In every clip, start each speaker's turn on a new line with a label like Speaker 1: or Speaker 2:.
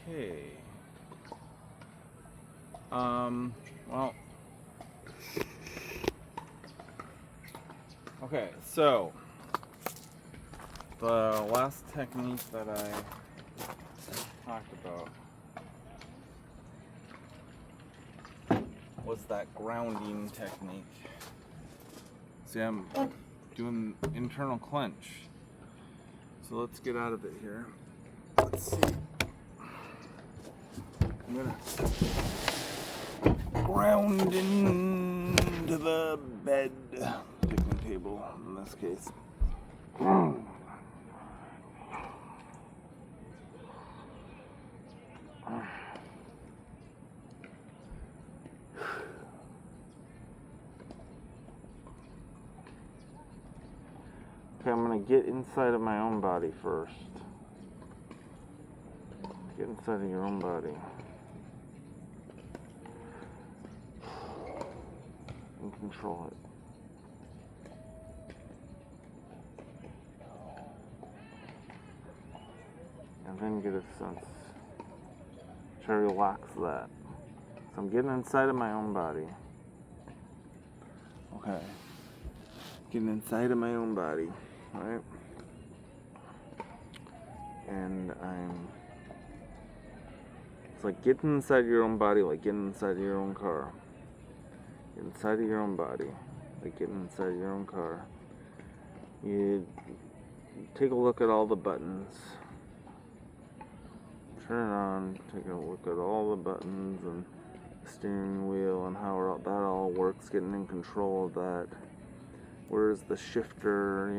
Speaker 1: Okay. Well. Okay, so the last technique that I talked about was that grounding technique. See, I'm doing internal clench. So let's get out of it here. Let's see. I'm gonna ground into the bed, picnic table in this case. Okay, I'm gonna get inside of my own body first. Get inside of your own body. And control it. And then get a sense. Try to relax that. So I'm getting inside of my own body. Okay. Getting inside of my own body, right? And it's like getting inside your own body, like getting inside of your own car. Get inside of your own body, like getting inside of your own car. You take a look at all the buttons. Turn it on, take a look at all the buttons and the steering wheel and how that all works, getting in control of that. Where's the shifter,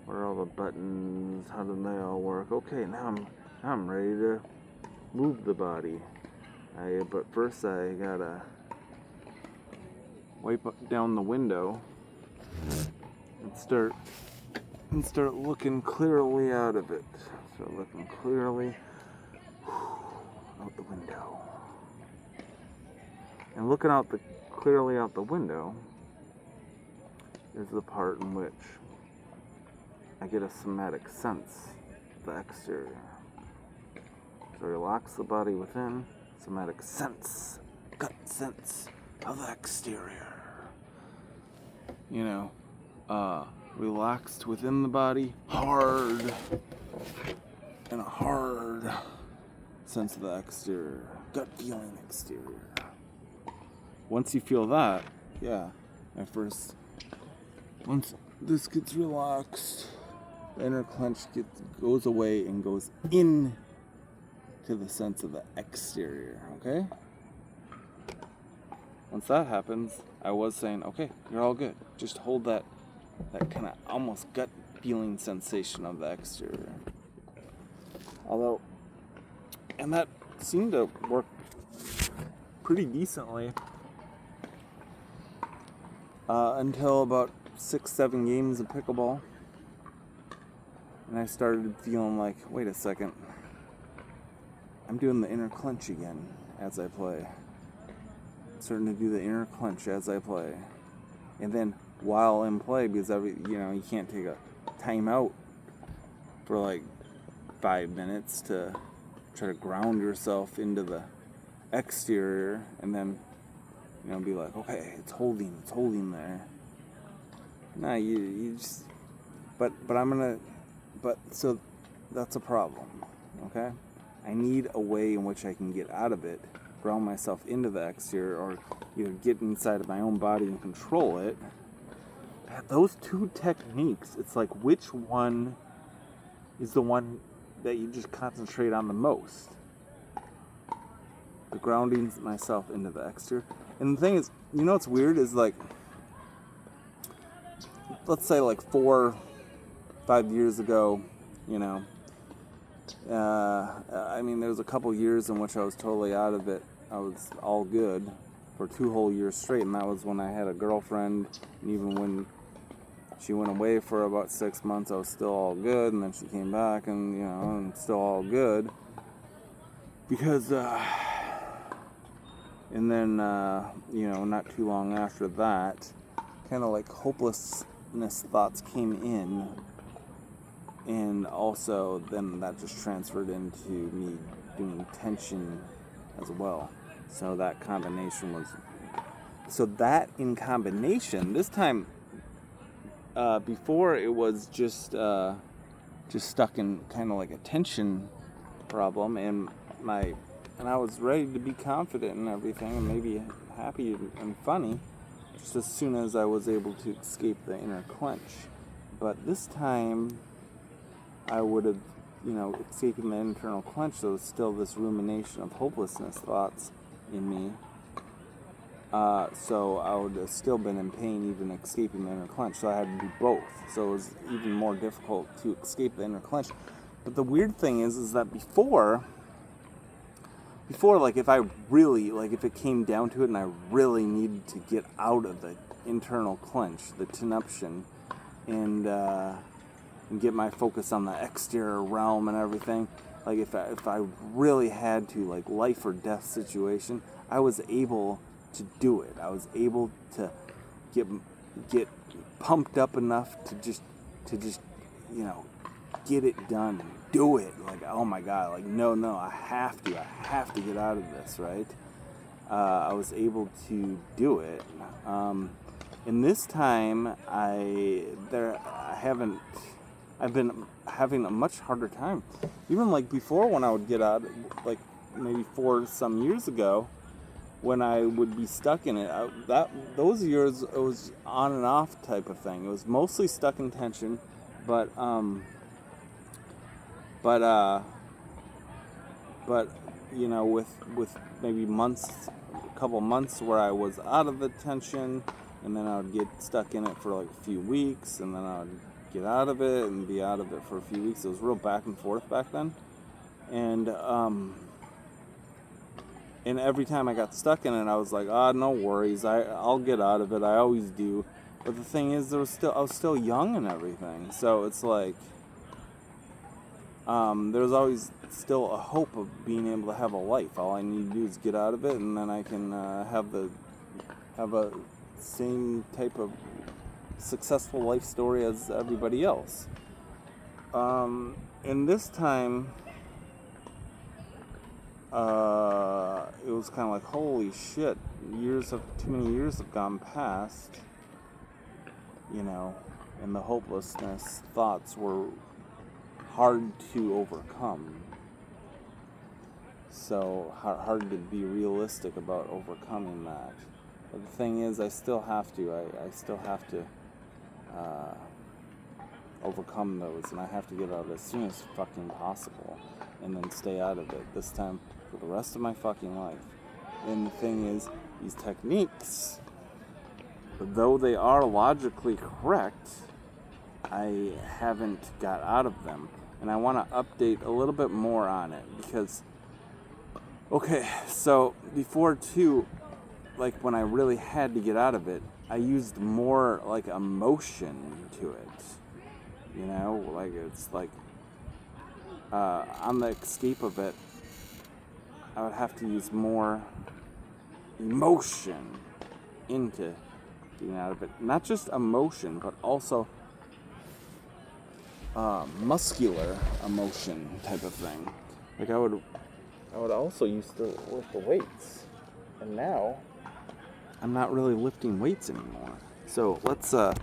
Speaker 1: what are all the buttons, how do they all work? Okay, now I'm ready to move the body. But first I gotta wipe down the window and start looking clearly out of it. Start looking clearly out the window. And looking clearly out the window is the part in which I get a somatic sense of the exterior. So relax the body within, somatic sense, gut sense of the exterior. Relaxed within the body, hard, and a hard sense of the exterior, gut feeling exterior. Once you feel that, once this gets relaxed, the inner clench goes away and goes in to the sense of the exterior, okay? Once that happens, I was saying, okay, you're all good. Just hold that kind of almost gut feeling sensation of the exterior. And that seemed to work pretty decently until about 6-7 games of pickleball. And I started feeling like, wait a second, I'm doing the inner clench again as I play. I'm starting to do the inner clench as I play. And then while in play, because you can't take a timeout for like 5 minutes to try to ground yourself into the exterior and then be like, okay, it's holding there. No, you just so that's a problem, okay? I need a way in which I can get out of it, ground myself into the exterior, or either get inside of my own body and control it. Those two techniques, it's like, which one is the one that you just concentrate on the most? The grounding myself into the exterior. And the thing is, what's weird is, like, let's say like 4-5 years ago, there was a couple years in which I was totally out of it. I was all good for 2 whole years straight, and that was when I had a girlfriend, and even when she went away for about 6 months, I was still all good, and then she came back, and, I'm still all good. Because, and then, not too long after that, kind of like hopelessness thoughts came in, and also then that just transferred into me doing tension as well. So that combination was, so that in combination, this time, before it was just stuck in kind of like a tension problem, and I was ready to be confident and everything, and maybe happy and funny, just as soon as I was able to escape the inner clench. But this time, I would have, escaping the internal clench, there was still this rumination of hopelessness thoughts in me. So I would have still been in pain even escaping the inner clench. So I had to do both. So it was even more difficult to escape the inner clench. But the weird thing is that before, like, if it came down to it and I really needed to get out of the internal clench, the tenuption, and get my focus on the exterior realm and everything, like if I really had to, like, life or death situation, I was able to do it. I was able to get pumped up enough to just get it done, do it. Like, oh my God, like no, I have to get out of this, right? I was able to do it. And this time, I've been having a much harder time. Even like before, when I would get out, like maybe 4 some years ago, when I would be stuck in it, those years it was on and off type of thing. It was mostly stuck in tension, but with maybe a couple months where I was out of the tension, and then I would get stuck in it for like a few weeks, and then I would get out of it and be out of it for a few weeks. It was real back and forth back then, and every time I got stuck in it, I was like, no worries, I'll get out of it. I always do. But the thing is, I was still young and everything, so it's like there was always still a hope of being able to have a life. All I need to do is get out of it, and then I can have a same type of successful life story as everybody else. And this time, it was kind of like, holy shit, too many years have gone past, and the hopelessness thoughts were hard to overcome. So hard to be realistic about overcoming that. But the thing is, I still have to overcome those, and I have to get out as soon as fucking possible, and then stay out of it, this time for the rest of my fucking life. And the thing is, these techniques, though they are logically correct, I haven't got out of them, and I want to update a little bit more on it, because, okay, so before too, like when I really had to get out of it, I used more like emotion to it, like it's like on the escape of it, I would have to use more emotion into getting out of it. Not just emotion, but also muscular emotion type of thing. Like I would also used to lift the weights, and now I'm not really lifting weights anymore. So let's oh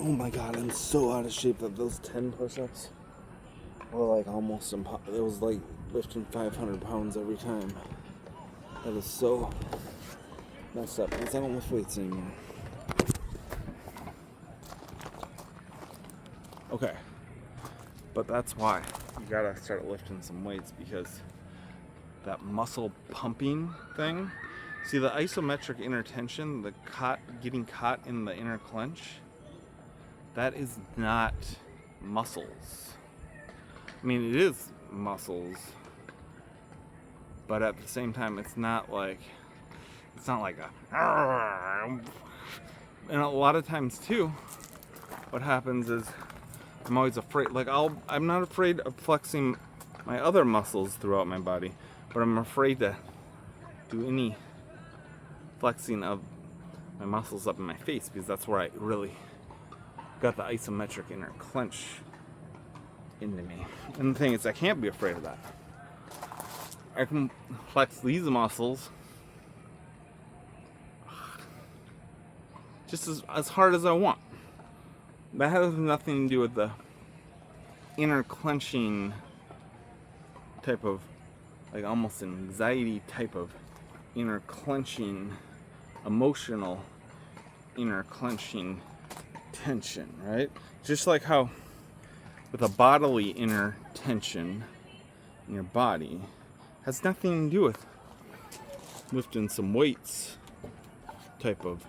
Speaker 1: my God, I'm so out of shape that those 10 push-ups were like almost impossible. It was like lifting 500 pounds every time. That is so messed up, because I don't lift weights anymore. Okay, but that's why you gotta start lifting some weights, because that muscle pumping thing, see the isometric inner tension, the getting caught in the inner clench, that is not muscles. I mean, it is muscles, but at the same time, it's not like a, and a lot of times too, what happens is I'm always afraid. Like I'm not afraid of flexing my other muscles throughout my body, but I'm afraid to do any flexing of my muscles up in my face because that's where I really got the isometric inner clench into me. And the thing is, I can't be afraid of that. I can flex these muscles just as hard as I want. That has nothing to do with the inner clenching type of, like almost an anxiety type of inner clenching, emotional inner clenching tension, right? Just like how with a bodily inner tension in your body has nothing to do with lifting some weights type of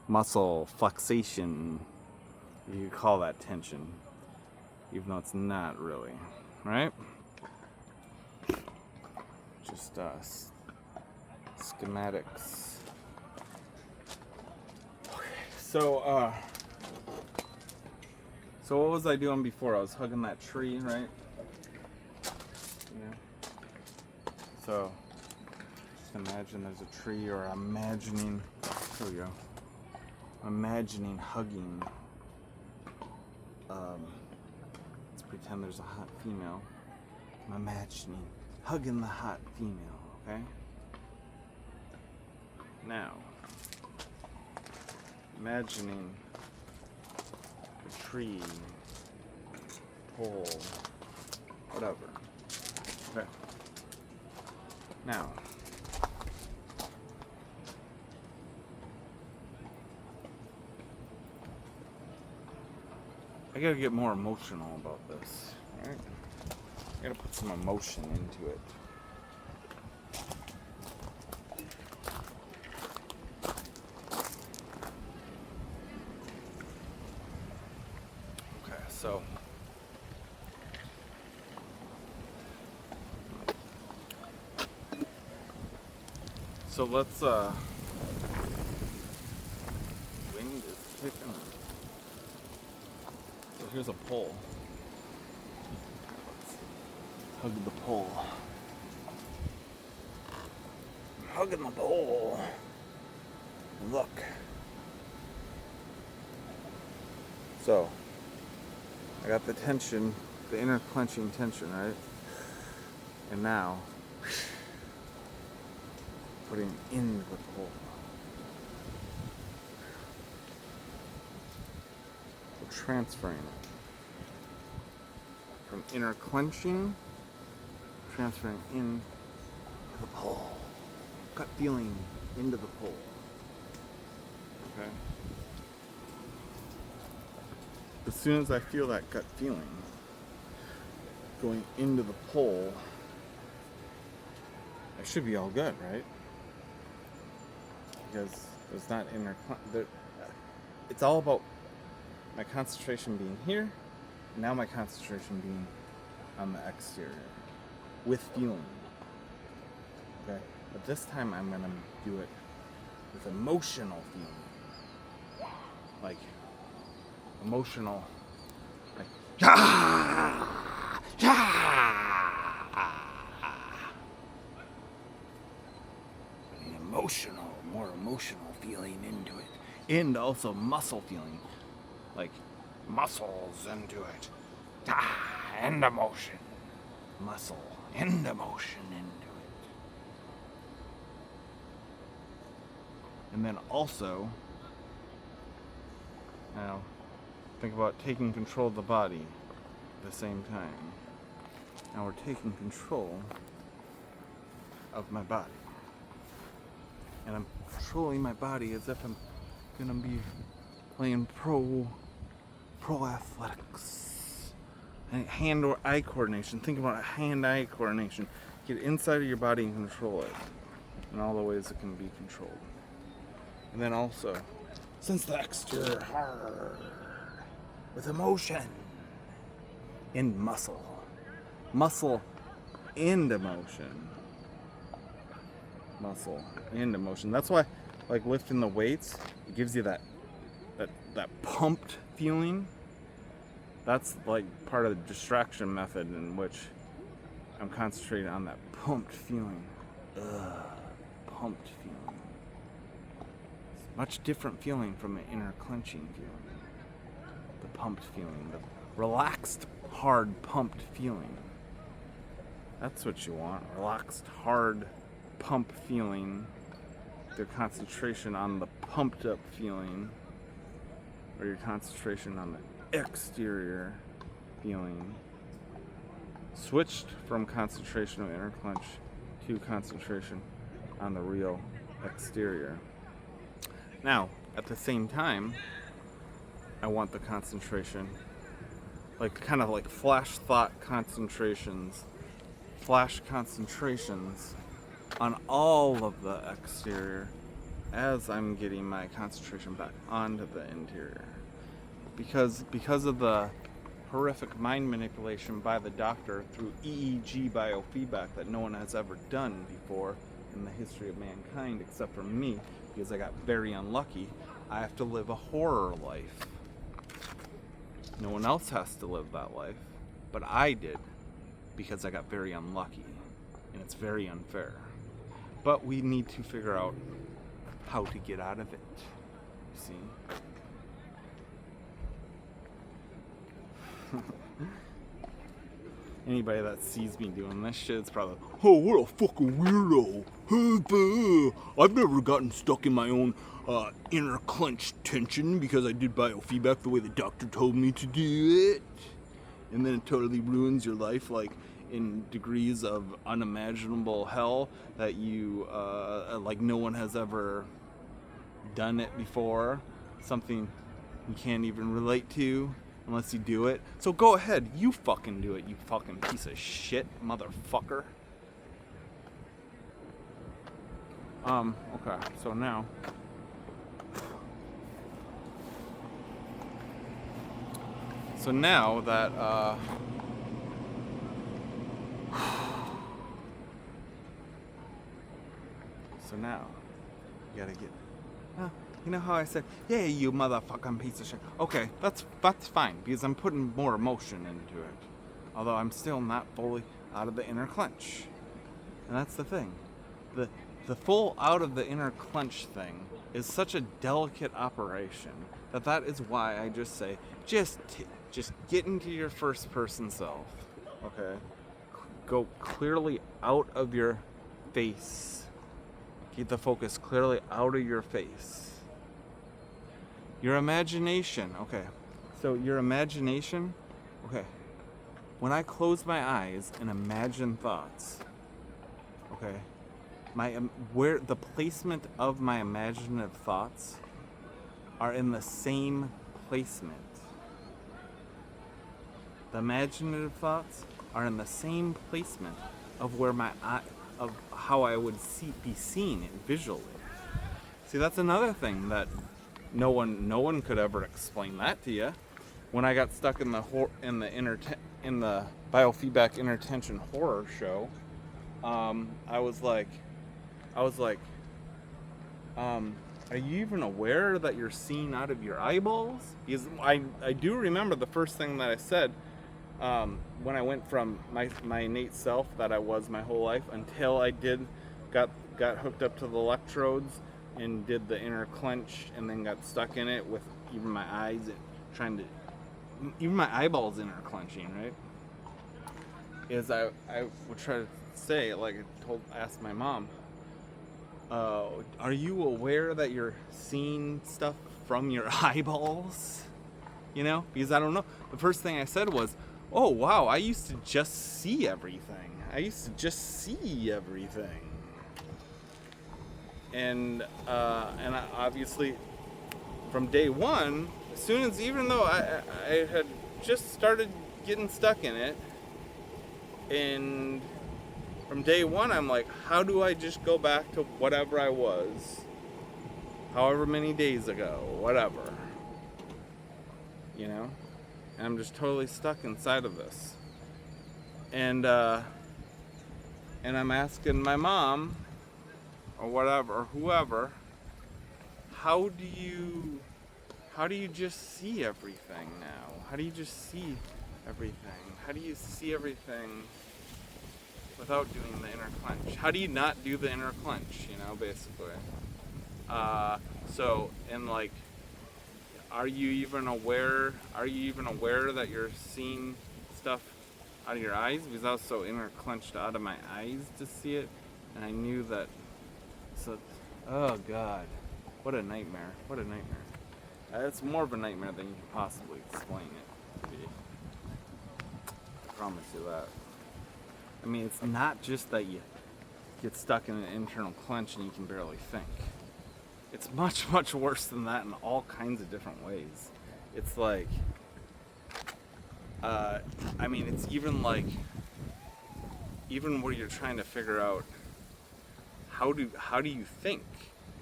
Speaker 1: muscle flexation. You could call that tension, even though it's not really, right? Just schematics. Okay, so what was I doing before? I was hugging that tree, right? Yeah. So just imagine there's a tree, or imagining. There we go. Imagining hugging. Let's pretend there's a hot female. I'm imagining hugging the hot female, okay? Now, imagining a tree, pole, whatever. Okay. Now, I gotta get more emotional about this, right? I gotta put some emotion into it. Okay, so let's wind is picking up. So here's a pole. Let's hug the pole. I'm hugging the pole. Look. So I got the tension, the inner clenching tension, right? And now putting in the pole. We're transferring it from inner clenching, transferring in to the pole. Gut feeling into the pole. Okay? As soon as I feel that gut feeling going into the pole, I should be all good, right? Because there's not inner. It's all about my concentration being here, and now my concentration being on the exterior with feeling. Okay, but this time I'm gonna do it with emotional feeling, like emotional, like emotional, more emotional feeling into it, and also muscle feeling, like muscles into it, and emotion, muscle and emotion into it, and then also now think about taking control of the body at the same time. Now we're taking control of my body. And I'm controlling my body as if I'm gonna be playing pro athletics. And hand or eye coordination. Think about hand-eye coordination. Get inside of your body and control it in all the ways it can be controlled. And then also, sense the exterior hard with emotion and muscle and emotion. Muscle and emotion. That's why, like lifting the weights, it gives you that that pumped feeling, that's like part of the distraction method in which I'm concentrating on that pumped feeling. Pumped feeling. It's much different feeling from the inner clenching feeling. The pumped feeling, the relaxed, hard, pumped feeling. That's what you want. Relaxed, hard, pump feeling. Your concentration on the pumped up feeling, or your concentration on the exterior feeling. Switched from concentration of inner clench to concentration on the real exterior. Now, at the same time, I want the concentration, like kind of like flash thought concentrations, flash concentrations on all of the exterior as I'm getting my concentration back onto the interior. Because of the horrific mind manipulation by the doctor through EEG biofeedback that no one has ever done before in the history of mankind except for me, because I got very unlucky, I have to live a horror life. No one else has to live that life, but I did, because I got very unlucky, and it's very unfair. But we need to figure out how to get out of it, you see? Anybody that sees me doing this shit is probably, oh, what a fucking weirdo. I've never gotten stuck in my own inner clenched tension because I did biofeedback the way the doctor told me to do it. And then it totally ruins your life, like in degrees of unimaginable hell that you, like no one has ever done it before. Something you can't even relate to unless you do it. So go ahead, you fucking do it, you fucking piece of shit, motherfucker. Okay, so now that so now you gotta get, you know how I said, yeah, you motherfucking piece of shit. Okay, that's fine, because I'm putting more emotion into it. Although I'm still not fully out of the inner clench. And that's the thing. The full out of the inner clench thing is such a delicate operation that is why I just say, just get into your first person self. Okay? Go clearly out of your face. Keep the focus clearly out of your face. Your imagination, okay. So your imagination, okay. When I close my eyes and imagine thoughts, okay, where the placement of my imaginative thoughts are in the same placement. The imaginative thoughts are in the same placement of where of how I would be seeing it visually. See, that's another thing that no one could ever explain that to you. When I got stuck in the biofeedback intertension horror show, I was like, are you even aware that you're seeing out of your eyeballs? Because I do remember the first thing that I said when I went from my innate self that I was my whole life until I got hooked up to the electrodes and did the inner clench and then got stuck in it with even my eyes even my eyeballs inner clenching, right? Is I would try to say, like I asked my mom, are you aware that you're seeing stuff from your eyeballs? You know, because I don't know. The first thing I said was, oh wow, I used to just see everything. And I obviously from day one, even though I had just started getting stuck in it, and from day one I'm like, how do I just go back to whatever I was, however many days ago, whatever, you know? And I'm just totally stuck inside of this. And I'm asking my mom, or whatever, whoever, how how do you just see everything now? How do you just see everything? How do you see everything without doing the inner clench? How do you not do the inner clench, you know, basically? So, and like, are you even aware that you're seeing stuff out of your eyes? Because I was so inner clenched out of my eyes to see it, and I knew that, so, oh God, what a nightmare, what a nightmare. It's more of a nightmare than you can possibly explain it to be. I promise you that. I mean, it's not just that you get stuck in an internal clench and you can barely think. It's much, much worse than that in all kinds of different ways. It's like, I mean, it's even like, even where you're trying to figure out how do you think?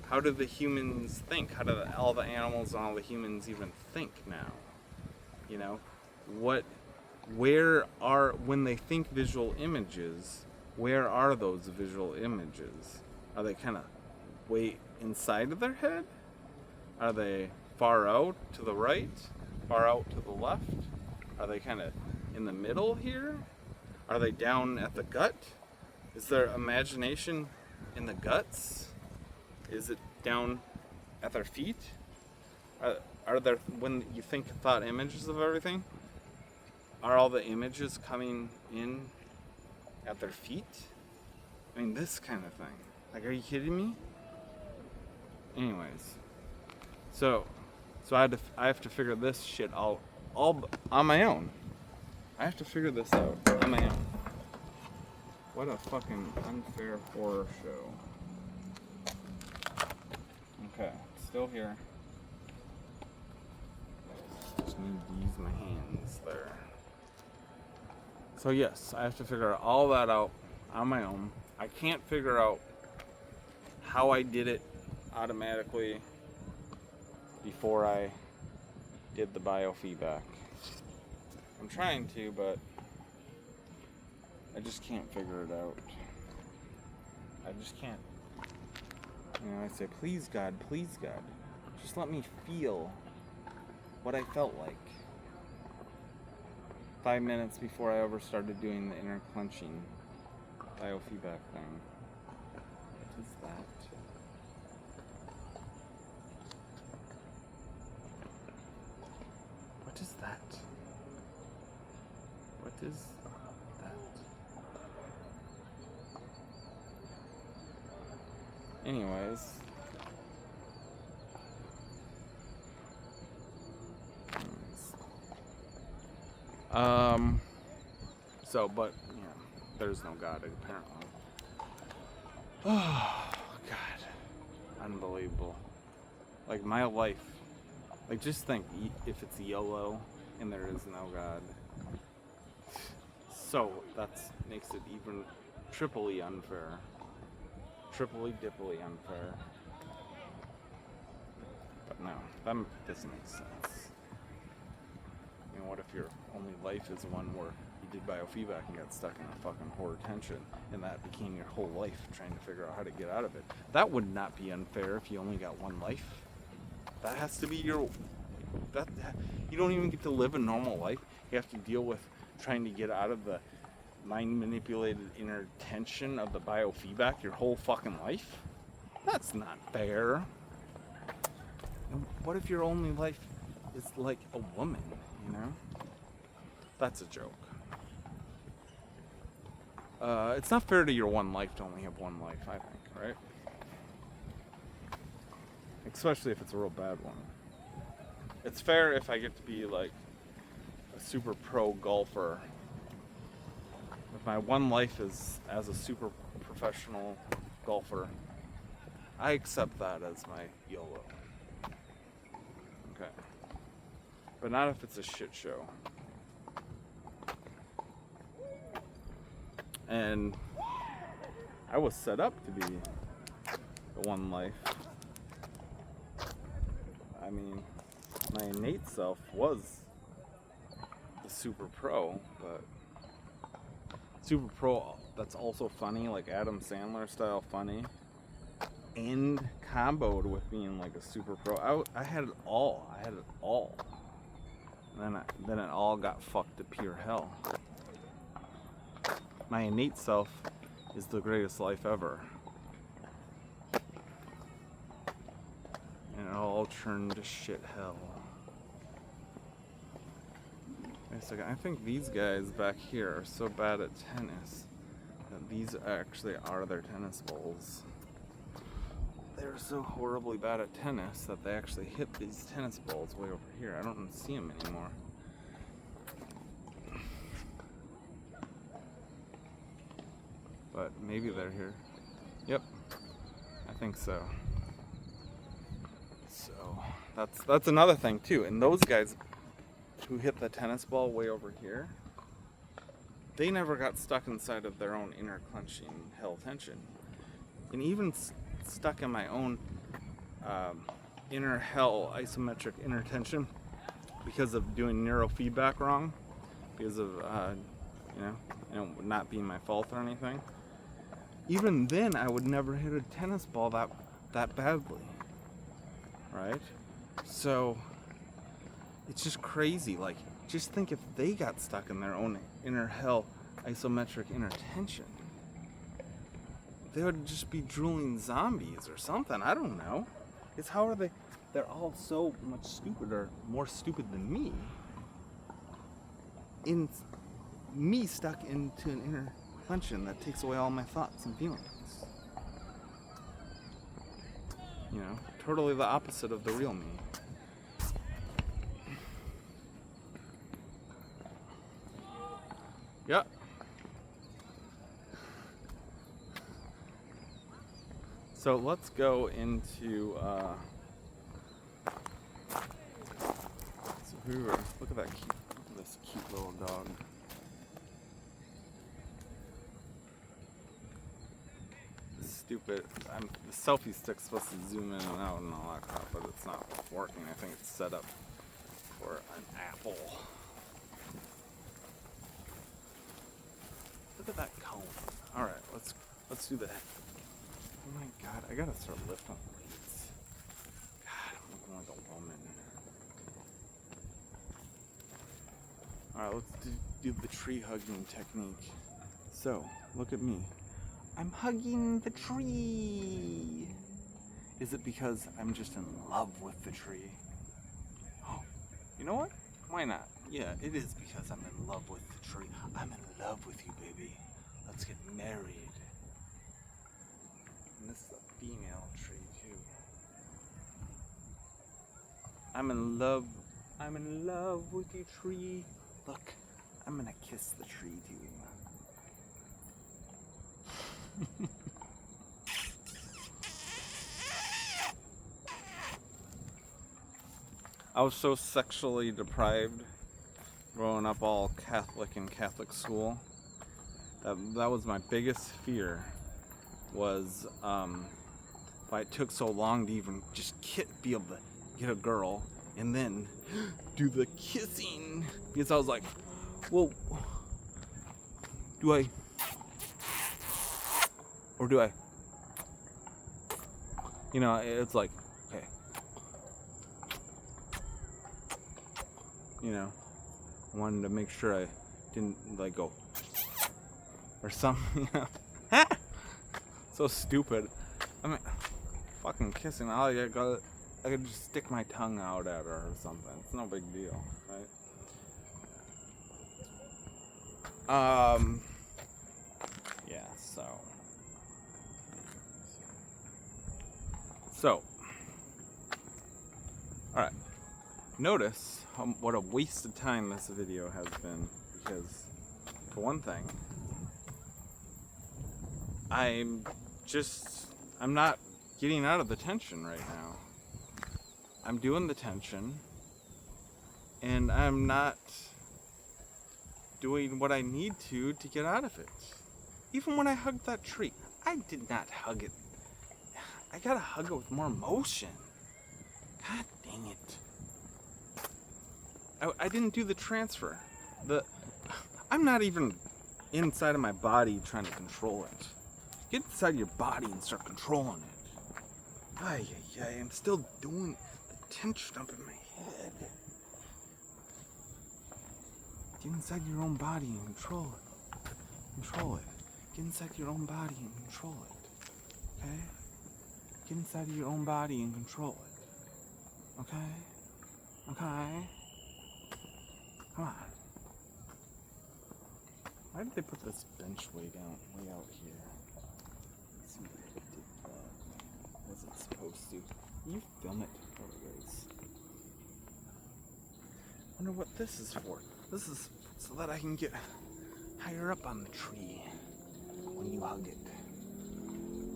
Speaker 1: How do the humans think? How do all the animals and all the humans even think now? You know, when they think visual images, where are those visual images? Are they kind of way inside of their head? Are they far out to the right? Far out to the left? Are they kind of in the middle here? Are they down at the gut? Is there imagination in the guts? Is it down at their feet? Are there, when you think thought images of everything, are all the images coming in at their feet? I mean, this kind of thing. Like, are you kidding me? Anyways, so I have to figure this shit out all on my own. I have to figure this out on my own. What a fucking unfair horror show. Okay, still here. Just need to use my hands there. So yes, I have to figure all that out on my own. I can't figure out how I did it automatically before I did the biofeedback. I'm trying to, but I just can't figure it out. I just can't. You know, I say, please God, just let me feel what I felt like 5 minutes before I ever started doing the inner clenching biofeedback thing. What is that? What is that? What is that? Anyways. So, but, yeah, there's no God, apparently. Oh, God. Unbelievable. Like, my life. Like, just think, if it's YOLO and there is no God. So, that makes it even triply unfair. Triply dipply unfair. But no, that doesn't make sense. You know, what if your only life is one where you did biofeedback and got stuck in a fucking horror tension, and that became your whole life trying to figure out how to get out of it? That would not be unfair if you only got one life. That has to be you don't even get to live a normal life. You have to deal with trying to get out of the mind manipulated inner tension of the biofeedback your whole fucking life. That's not fair. And what if your only life is like a woman, you know? That's a joke. It's not fair to your one life to only have one life, I think, right? Especially if it's a real bad one. It's fair if I get to be like a super pro golfer. If my one life is as a super professional golfer, I accept that as my YOLO. Okay. But not if it's a shit show. And I was set up to be the one life. I mean, my innate self was the super pro, but super pro that's also funny, like Adam Sandler style funny. end comboed with being like a super pro. I had it all. And then it all got fucked to pure hell. My innate self is the greatest life ever. And it all turned to shit hell. Wait a second, I think these guys back here are so bad at tennis that these actually are their tennis balls. They're so horribly bad at tennis that they actually hit these tennis balls way over here. I don't see them anymore. But maybe they're here. Yep, I think so. So that's another thing too. And those guys who hit the tennis ball way over here, they never got stuck inside of their own inner clenching hell tension. And even stuck in my own inner hell isometric inner tension because of doing neurofeedback wrong, because of not being my fault or anything. Even then, I would never hit a tennis ball that badly, right? So it's just crazy. Like, just think if they got stuck in their own inner hell isometric inner tension, they would just be drooling zombies or something. I don't know. It's how are they? They're all so much stupider, more stupid than me. In me stuck into an inner clenching that takes away all my thoughts and feelings. You know, totally the opposite of the real me. Yep. So let's go into look at this cute little dog. Stupid. The selfie stick's supposed to zoom in and out and all that crap, but it's not working. I think it's set up for an apple. Look at that cone. All right, let's do that. Oh my God, I gotta start lifting weights. God, I'm looking like a woman. All right, let's do the tree hugging technique. So, look at me. I'm hugging the tree. Is it because I'm just in love with the tree? Oh, you know what? Why not? Yeah, it is because I'm in love with the tree. I'm in love with you, baby. Let's get married. And this is a female tree, too. I'm in love with you, tree. Look, I'm gonna kiss the tree, too. I was so sexually deprived growing up all Catholic in Catholic school. That was my biggest fear, was why it took so long to even just be able to get a girl and then do the kissing. Because I was like, well, do I? Or do I? You know, it's like, okay. You know, I wanted to make sure I didn't like go or something. You know? So stupid. I mean, fucking kissing. I could just stick my tongue out at her or something. It's no big deal, right? Yeah. So, all right. Notice what a waste of time this video has been, because, for one thing, I'm not getting out of the tension right now. I'm doing the tension, and I'm not doing what I need to get out of it. Even when I hugged that tree, I did not hug it. I gotta hug it with more emotion. God dang it. I didn't do the transfer. I'm not even inside of my body trying to control it. Get inside your body and start controlling it. Ay, ay, ay, I'm still doing the tension up in my head. Get inside your own body and control it. Control it. Get inside your own body and control it. Okay? Get inside of your own body and control it. Okay? Okay? Come on. Why did they put this bench way out here? Let's see what they did that. Wasn't supposed to. Can you film it for guys? Wonder what this is for. This is so that I can get higher up on the tree when you hug it.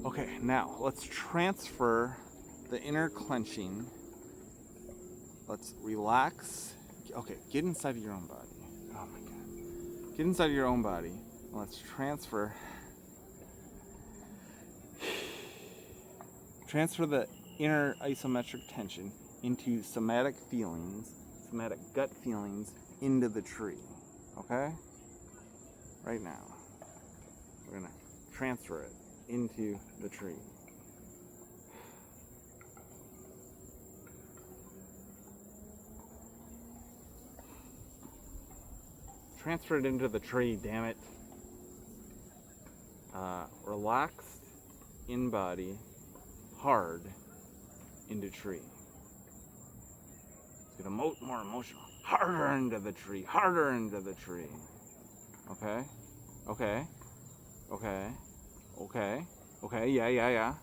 Speaker 1: Okay, now let's transfer the inner clenching. Let's relax. Okay, get inside of your own body. Oh my God. Get inside of your own body. Let's transfer the inner isometric tension into somatic feelings, somatic gut feelings into the tree. Okay? Right now. We're gonna transfer it into the tree. Transfer it into the tree, damn it. Relaxed in body, hard into tree. Let's get more emotional. Harder into the tree, harder into the tree. Okay? Okay? Okay? Okay? Okay, yeah.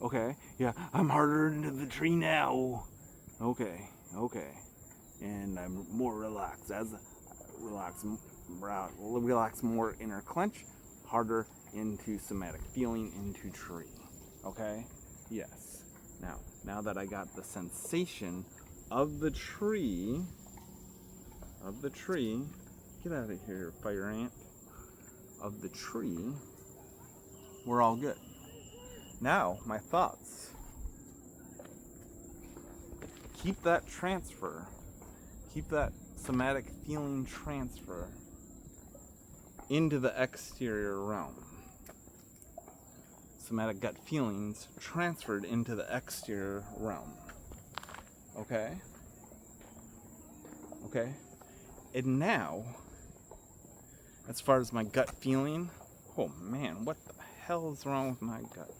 Speaker 1: Okay, yeah, I'm harder into the tree now. Okay. And I'm more relaxed. As relax more inner clench, harder into somatic feeling into tree. Okay? Yes. Now that I got the sensation of the tree, get out of here, fire ant. Of the tree, we're all good. Now, my thoughts. Keep that transfer. Keep that somatic feeling transfer into the exterior realm. Somatic gut feelings transferred into the exterior realm. Okay? Okay? And now, as far as my gut feeling, oh man, what the hell is wrong with my gut?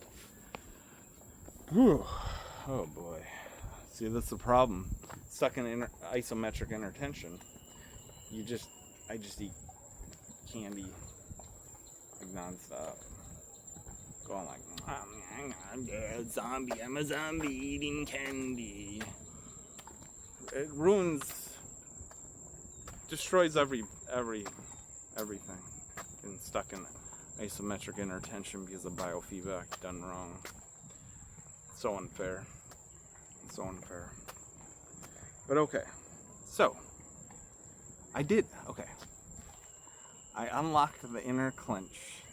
Speaker 1: Whew. Oh boy. See, that's the problem. Stuck in isometric inner tension. I just eat candy like nonstop. Going like, I'm dead zombie. I'm a zombie eating candy. It destroys everything. Getting stuck in isometric inner tension because of biofeedback done wrong. So unfair. But okay. So, I unlocked the inner clench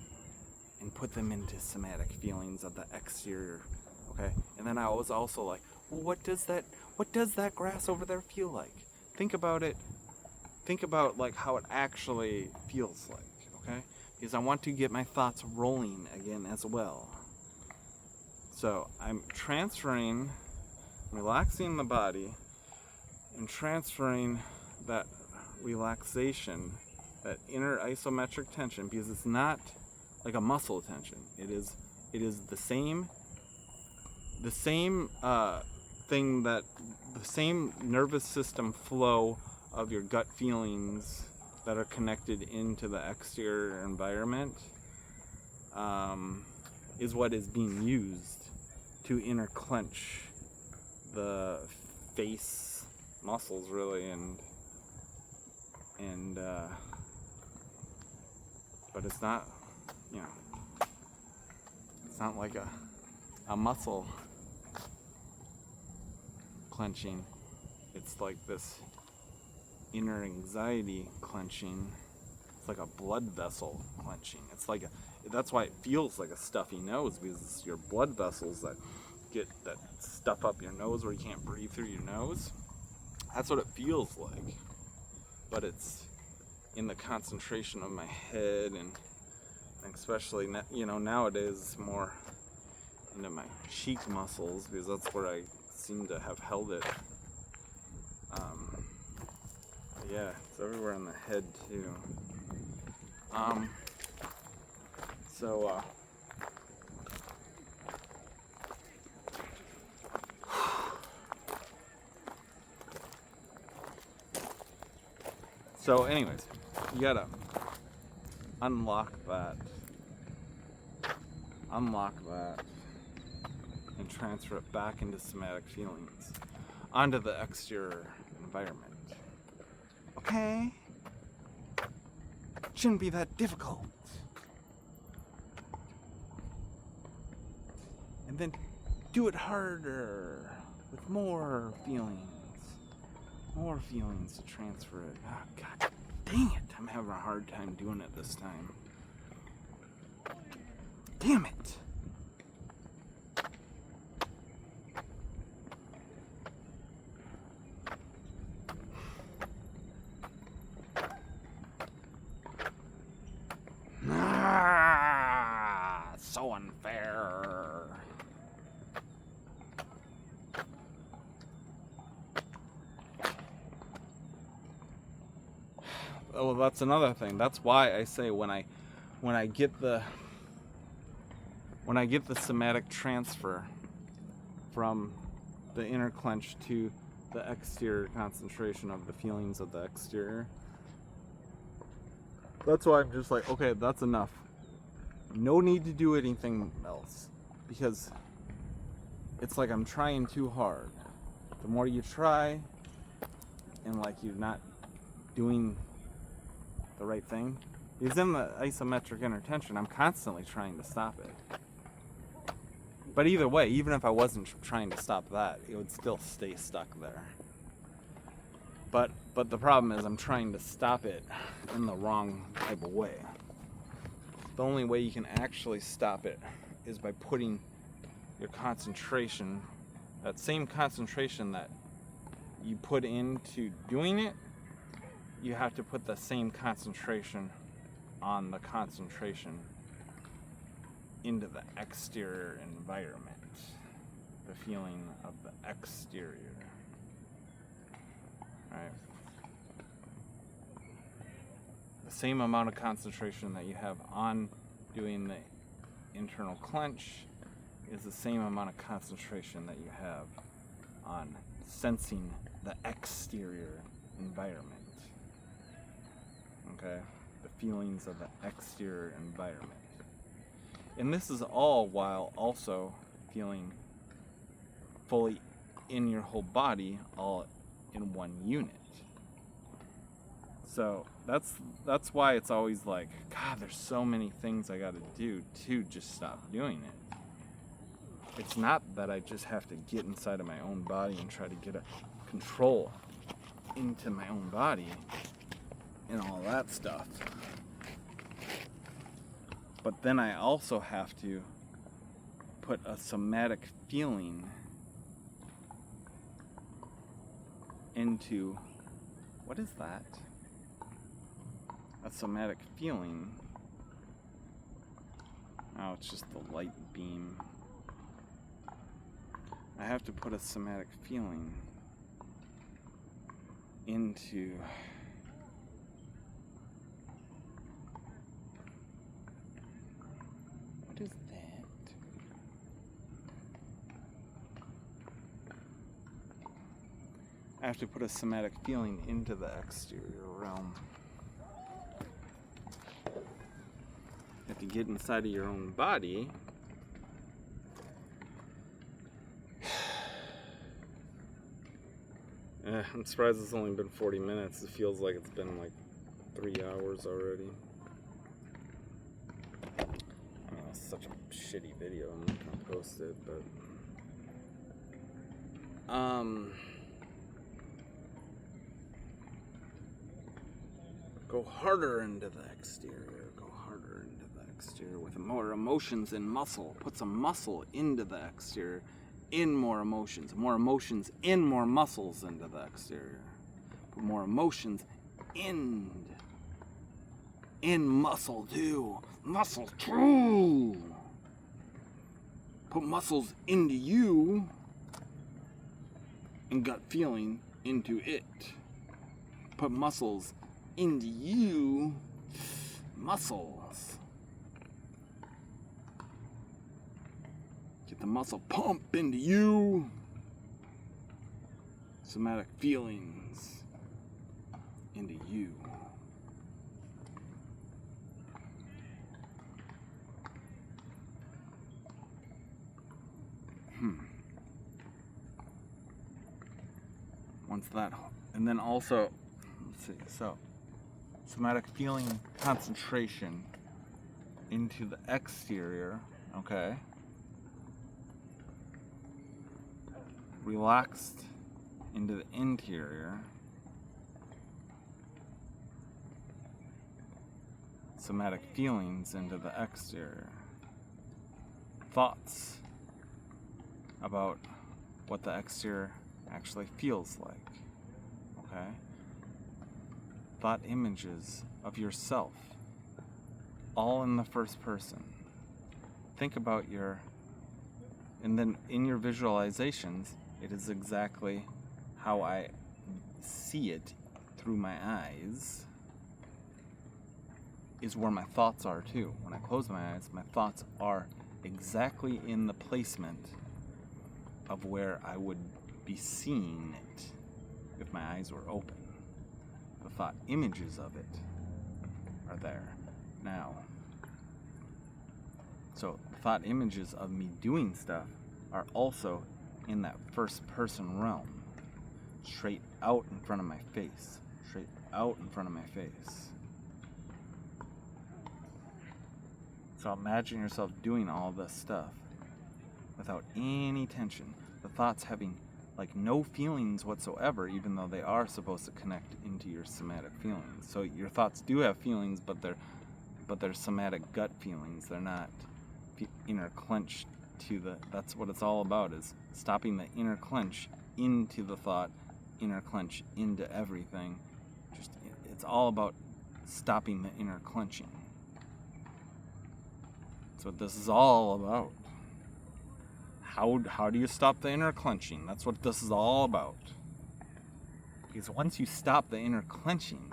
Speaker 1: and put them into somatic feelings of the exterior. Okay? And then I was also like, well, what does that grass over there feel like? Think about it. Think about like how it actually feels like, okay? Because I want to get my thoughts rolling again as well. So I'm relaxing the body, and transferring that relaxation, that inner isometric tension, because it's not like a muscle tension. It is the same thing, that the same nervous system flow of your gut feelings that are connected into the exterior environment is what is being used to inner clench the face muscles, really, and but it's not, it's not like a muscle clenching. It's like this inner anxiety clenching. It's like a blood vessel clenching. It's like that's why it feels like a stuffy nose, because it's your blood vessels that get that stuff up your nose where you can't breathe through your nose. That's what it feels like. But it's in the concentration of my head, and especially nowadays more into my cheek muscles because that's where I seem to have held it. Yeah, it's everywhere on the head too. So anyways, you gotta unlock that, and transfer it back into somatic feelings, onto the exterior environment. Okay? Shouldn't be that difficult. And then do it harder, with more feelings to transfer it. Oh, God dang it, I'm having a hard time doing it this time. Damn it. So unfair. Oh, well, that's another thing. That's why I say when I get the somatic transfer from the inner clench to the exterior concentration of the feelings of the exterior, that's why I'm just like, okay, that's enough. No need to do anything else, because it's like I'm trying too hard. The more you try, and like you're not doing the right thing, because in the isometric intertension, I'm constantly trying to stop it. But either way, even if I wasn't trying to stop that, it would still stay stuck there. But the problem is I'm trying to stop it in the wrong type of way. The only way you can actually stop it is by putting your concentration, that same concentration that you put into doing it, you have to put the same concentration on the concentration into the exterior environment, the feeling of the exterior. Right? The same amount of concentration that you have on doing the internal clench is the same amount of concentration that you have on sensing the exterior environment. Okay? The feelings of the exterior environment. And this is all while also feeling fully in your whole body, all in one unit. So that's why it's always like, God, there's so many things I gotta do to just stop doing it. It's not that I just have to get inside of my own body and try to get a control into my own body and all that stuff. But then I also have to put a somatic feeling into, what is that? A somatic feeling. Oh, it's just the light beam. I have to put a somatic feeling into what is that? I have to put a somatic feeling into the exterior realm. You have to get inside of your own body. I'm surprised it's only been 40 minutes. It feels like it's been like 3 hours already. I mean, it's such a shitty video. I'm not gonna post it, but go harder into the exterior. Go harder into the exterior with more emotions and muscle. Put some muscle into the exterior. In more emotions in more muscles into the exterior. Put more emotions in muscle too. Put muscles into you and gut feeling into it. Put muscles into you. Muscles. Get the muscle pump into you. Somatic feelings into you. Once that, and then also, let's see, so somatic feeling concentration into the exterior, okay? Relaxed into the interior. Somatic feelings into the exterior. Thoughts about what the exterior actually feels like, okay? Thought images of yourself, all in the first person. Think about and then in your visualizations, it is exactly how I see it through my eyes, is where my thoughts are too. When I close my eyes, my thoughts are exactly in the placement of where I would be seeing it if my eyes were open. The thought images of it are there now. So thought images of me doing stuff are also in that first person realm, straight out in front of my face, straight out in front of my face. So imagine yourself doing all this stuff without any tension. The thoughts having like no feelings whatsoever, even though they are supposed to connect into your somatic feelings. So your thoughts do have feelings, but they're somatic gut feelings. They're not inner clench to the. That's what it's all about, is stopping the inner clench into the thought, inner clench into everything. Just it's all about stopping the inner clenching. That's what this is all about. How do you stop the inner clenching? That's what this is all about. Because once you stop the inner clenching,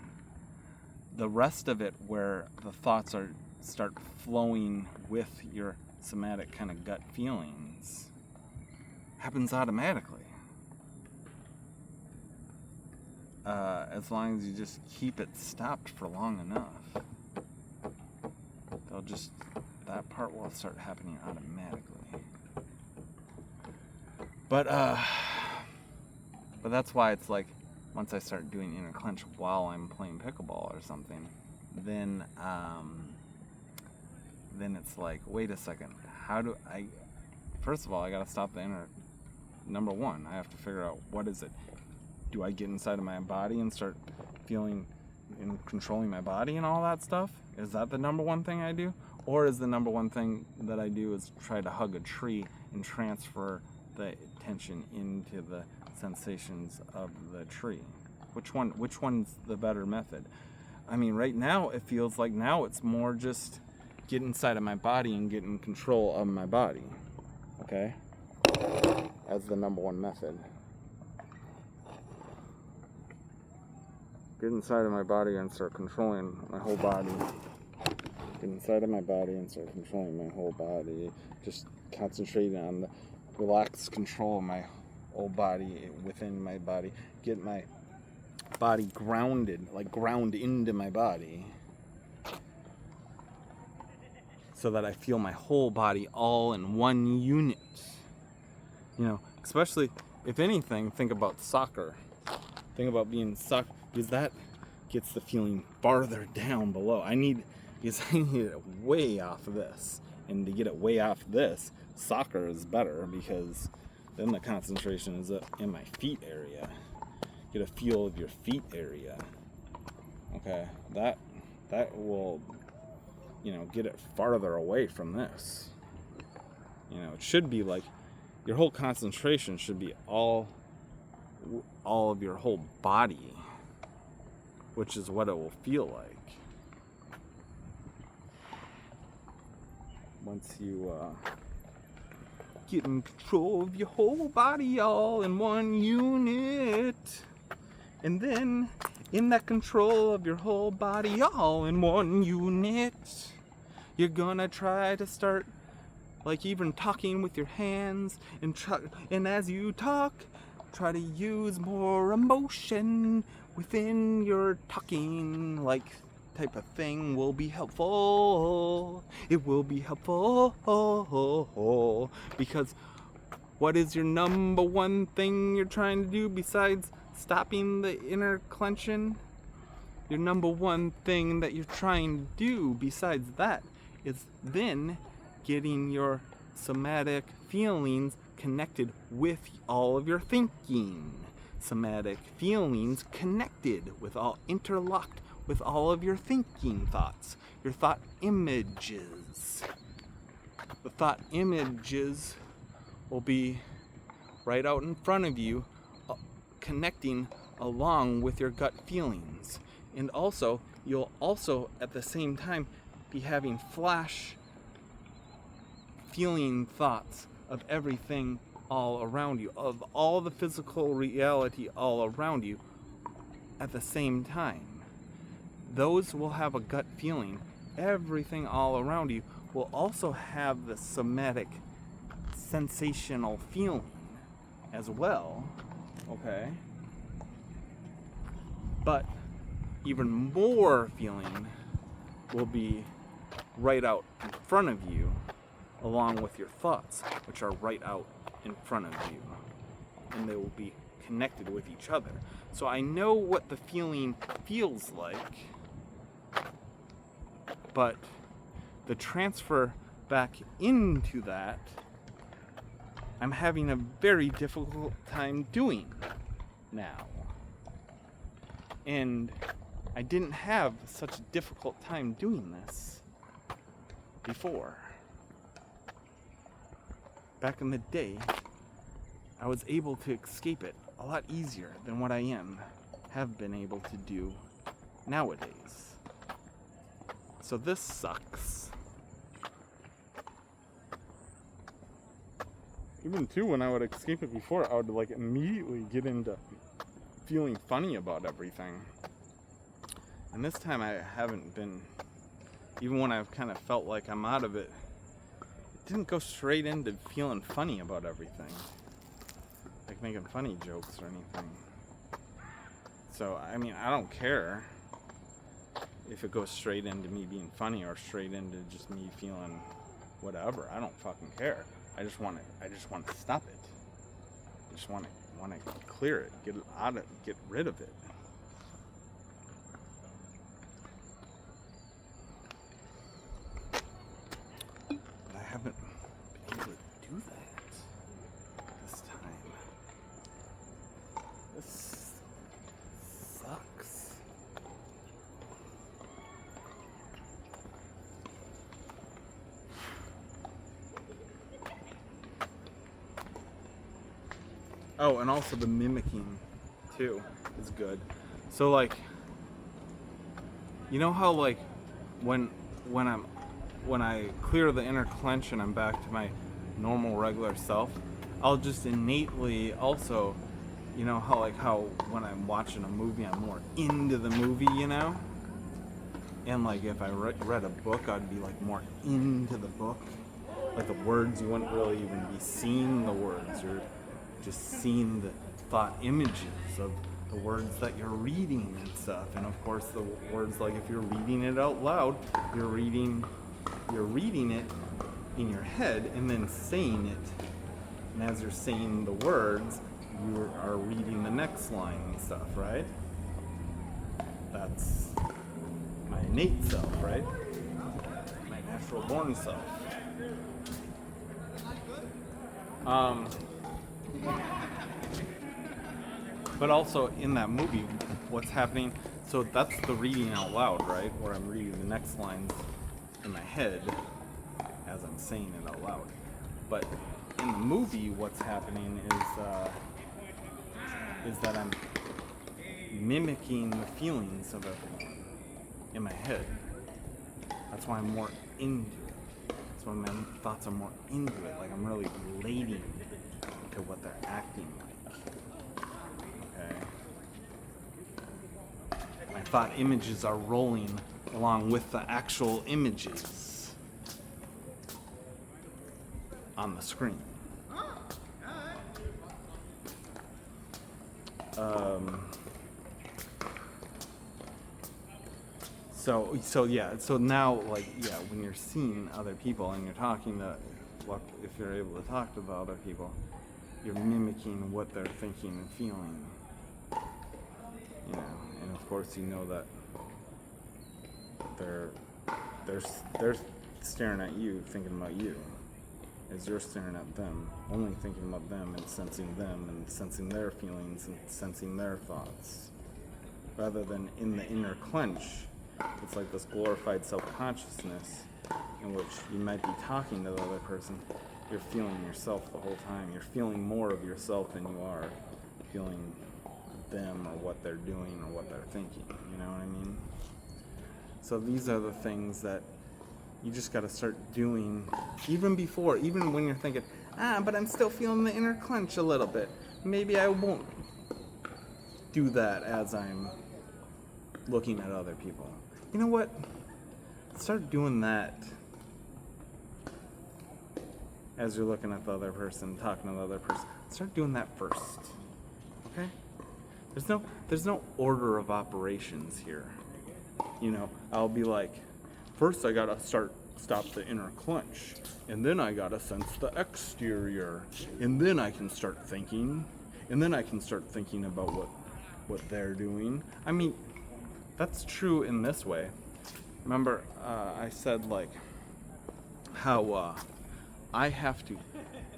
Speaker 1: the rest of it, where the thoughts start flowing with your somatic kind of gut feelings, happens automatically. As long as you just keep it stopped for long enough, that part will start happening automatically. But that's why it's like, once I start doing inner clench while I'm playing pickleball or something, then it's like, wait a second, how do I, first of all, I gotta stop the inner, number one, I have to figure out, what is it? Do I get inside of my body and start feeling and controlling my body and all that stuff? Is that the number one thing I do? Or is the number one thing that I do is try to hug a tree and transfer the tension into the sensations of the tree? Which one's the better method? I mean, right now it feels like now it's more just get inside of my body and get in control of my body, okay? As the number one method. Get inside of my body and start controlling my whole body. Get inside of my body and start controlling my whole body. Just concentrating on the relaxed control of my whole body within my body. Get my body grounded, like ground into my body, so that I feel my whole body all in one unit. You know, especially if anything, think about soccer. Think about being soccer, because that gets the feeling farther down below. I need it way off of this. And to get it way off this, soccer is better, because then the concentration is up in my feet area. Get a feel of your feet area. Okay, that will, get it farther away from this. It should be like your whole concentration should be all of your whole body, which is what it will feel like once you
Speaker 2: getting control of your whole body all in one unit. And then, in that control of your whole body all in one unit, you're gonna try to start, like, even talking with your hands, and as you talk, try to use more emotion within your talking, like, type of thing will be helpful. It will be helpful, because what is your number one thing you're trying to do besides stopping the inner clenching? Your number one thing that you're trying to do besides that is then getting your somatic feelings connected with all of your thinking. Somatic feelings connected with all, interlocked with all of your thinking thoughts, your thought images. The thought images will be right out in front of you, connecting along with your gut feelings. And also, you'll also at the same time be having flash feeling thoughts of everything all around you, of all the physical reality all around you at the same time. Those will have a gut feeling. Everything all around you will also have the somatic sensational feeling as well, okay? But even more feeling will be right out in front of you, along with your thoughts, which are right out in front of you, and they will be connected with each other. So I know what the feeling feels like, but the transfer back into that, I'm having a very difficult time doing now. And I didn't have such a difficult time doing this before. Back in the day, I was able to escape it a lot easier than what I have been able to do nowadays. So this sucks. Even too, when I would escape it before, I would like immediately get into feeling funny about everything. And this time I haven't been, even when I've kind of felt like I'm out of it, it didn't go straight into feeling funny about everything. Like making funny jokes or anything. So, I mean, I don't care if it goes straight into me being funny or straight into just me feeling whatever. I don't fucking care. I just want to stop it. I just want to clear it, get rid of it. But I haven't been able to do that this time. This sucks. Oh, and also the mimicking too is good. So like, you know how like when I clear the inner clench and I'm back to my normal regular self, I'll just innately also, you know how when I'm watching a movie I'm more into the movie, you know? And like if I read a book, I'd be like more into the book. Like the words, you wouldn't really even be seeing the words. You're just seeing the thought images of the words that you're reading and stuff. And of course the words, like if you're reading it out loud, you're reading it in your head and then saying it. And as you're saying the words, you are reading the next line and stuff, right? That's my innate self, right? My natural born self. But also in that movie, what's happening, so that's the reading out loud, right? Where I'm reading the next lines in my head as I'm saying it out loud. But in the movie, what's happening is that I'm mimicking the feelings of everyone in my head. That's why I'm more into it. So my thoughts are more into it, like I'm really relating to what they're acting like. Okay? My thought images are rolling along with the actual images on the screen. So now, like, yeah, when you're seeing other people and you're talking to, if you're able to talk to the other people, you're mimicking what they're thinking and feeling. You know, and of course you know that they're staring at you, thinking about you, as you're staring at them, only thinking about them and sensing their feelings and sensing their thoughts, rather than in the inner clench. It's like this glorified self-consciousness in which you might be talking to the other person. You're feeling yourself the whole time. You're feeling more of yourself than you are feeling them or what they're doing or what they're thinking. You know what I mean? So these are the things that you just got to start doing even when you're thinking, but I'm still feeling the inner clench a little bit. Maybe I won't do that as I'm looking at other people. You know what? Start doing that as you're looking at the other person, talking to the other person. Start doing that first. Okay? There's no order of operations here. You know, I'll be like, first I gotta stop the inner clench, and then I gotta sense the exterior, and then I can start thinking, about what they're doing. I mean, that's true in this way. Remember, I said like how I have to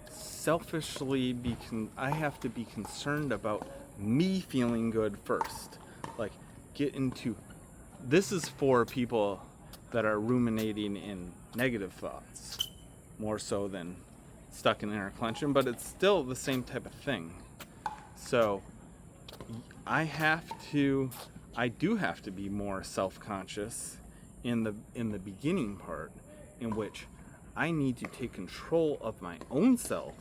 Speaker 2: selfishly I have to be concerned about me feeling good first. Like, this is for people that are ruminating in negative thoughts, more so than stuck in inner clenching, but it's still the same type of thing. So I do have to be more self-conscious in the beginning part, in which I need to take control of my own self,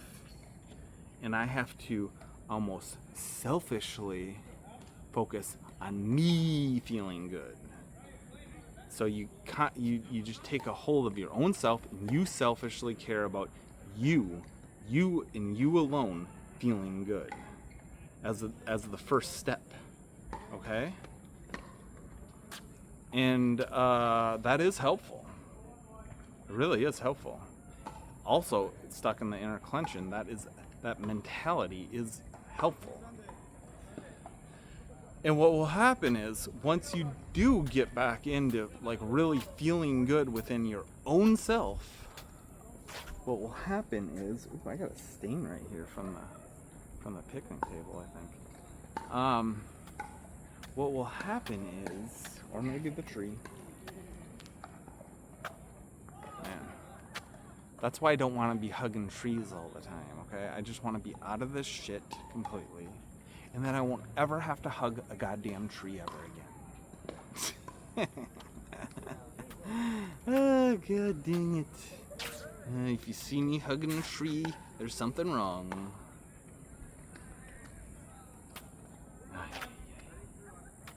Speaker 2: and I have to almost selfishly focus on me feeling good. So you just take a hold of your own self, and you selfishly care about you and you alone feeling good as the first step. Okay? And that is helpful. It really is helpful. Also, stuck in the inner clenching, that mentality is helpful. And what will happen is, once you do get back into like really feeling good within your own self, what will happen is, I got a stain right here from the picnic table, I think. What will happen is, or maybe the tree. Man, that's why I don't want to be hugging trees all the time, okay? I just want to be out of this shit completely. And then I won't ever have to hug a goddamn tree ever again. Oh, god dang it. If you see me hugging a tree, there's something wrong.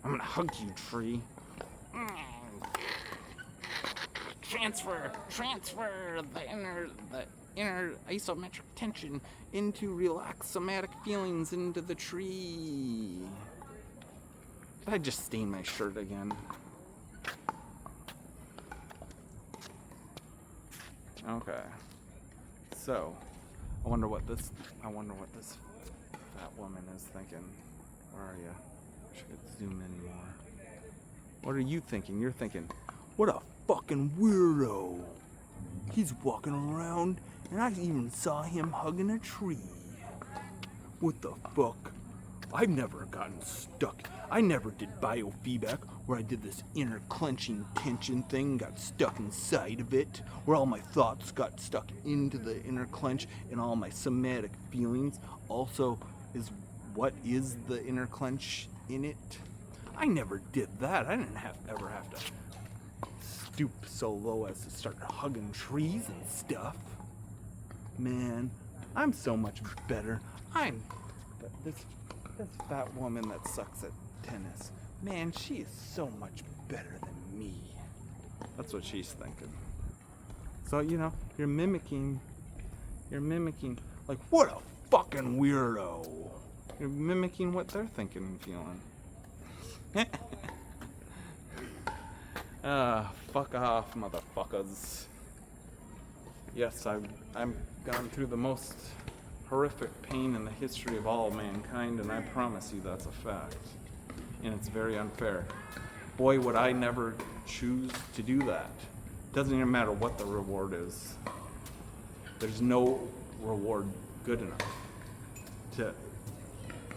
Speaker 2: I'm gonna hug you, tree. Transfer the inner isometric tension into relaxed somatic feelings into the tree. Did I just stain my shirt again? Okay. So, I wonder what this fat woman is thinking. Where are you? I should zoom in more. What are you thinking? You're thinking, what a fucking weirdo. He's walking around, and I even saw him hugging a tree. What the fuck? I've never gotten stuck. I never did biofeedback where I did this inner clenching tension thing, got stuck inside of it, where all my thoughts got stuck into the inner clench, and all my somatic feelings also is what is the inner clench in it. I never did that. I didn't ever have to stoop so low as to start hugging trees and stuff. Man, I'm so much better. This fat woman that sucks at tennis. Man, she is so much better than me. That's what she's thinking. So, you're mimicking, like, what a fucking weirdo. You're mimicking what they're thinking and feeling. Fuck off, motherfuckers. Yes, I've gone through the most horrific pain in the history of all mankind, and I promise you that's a fact. And it's very unfair. Boy, would I never choose to do that. Doesn't even matter what the reward is. There's no reward good enough to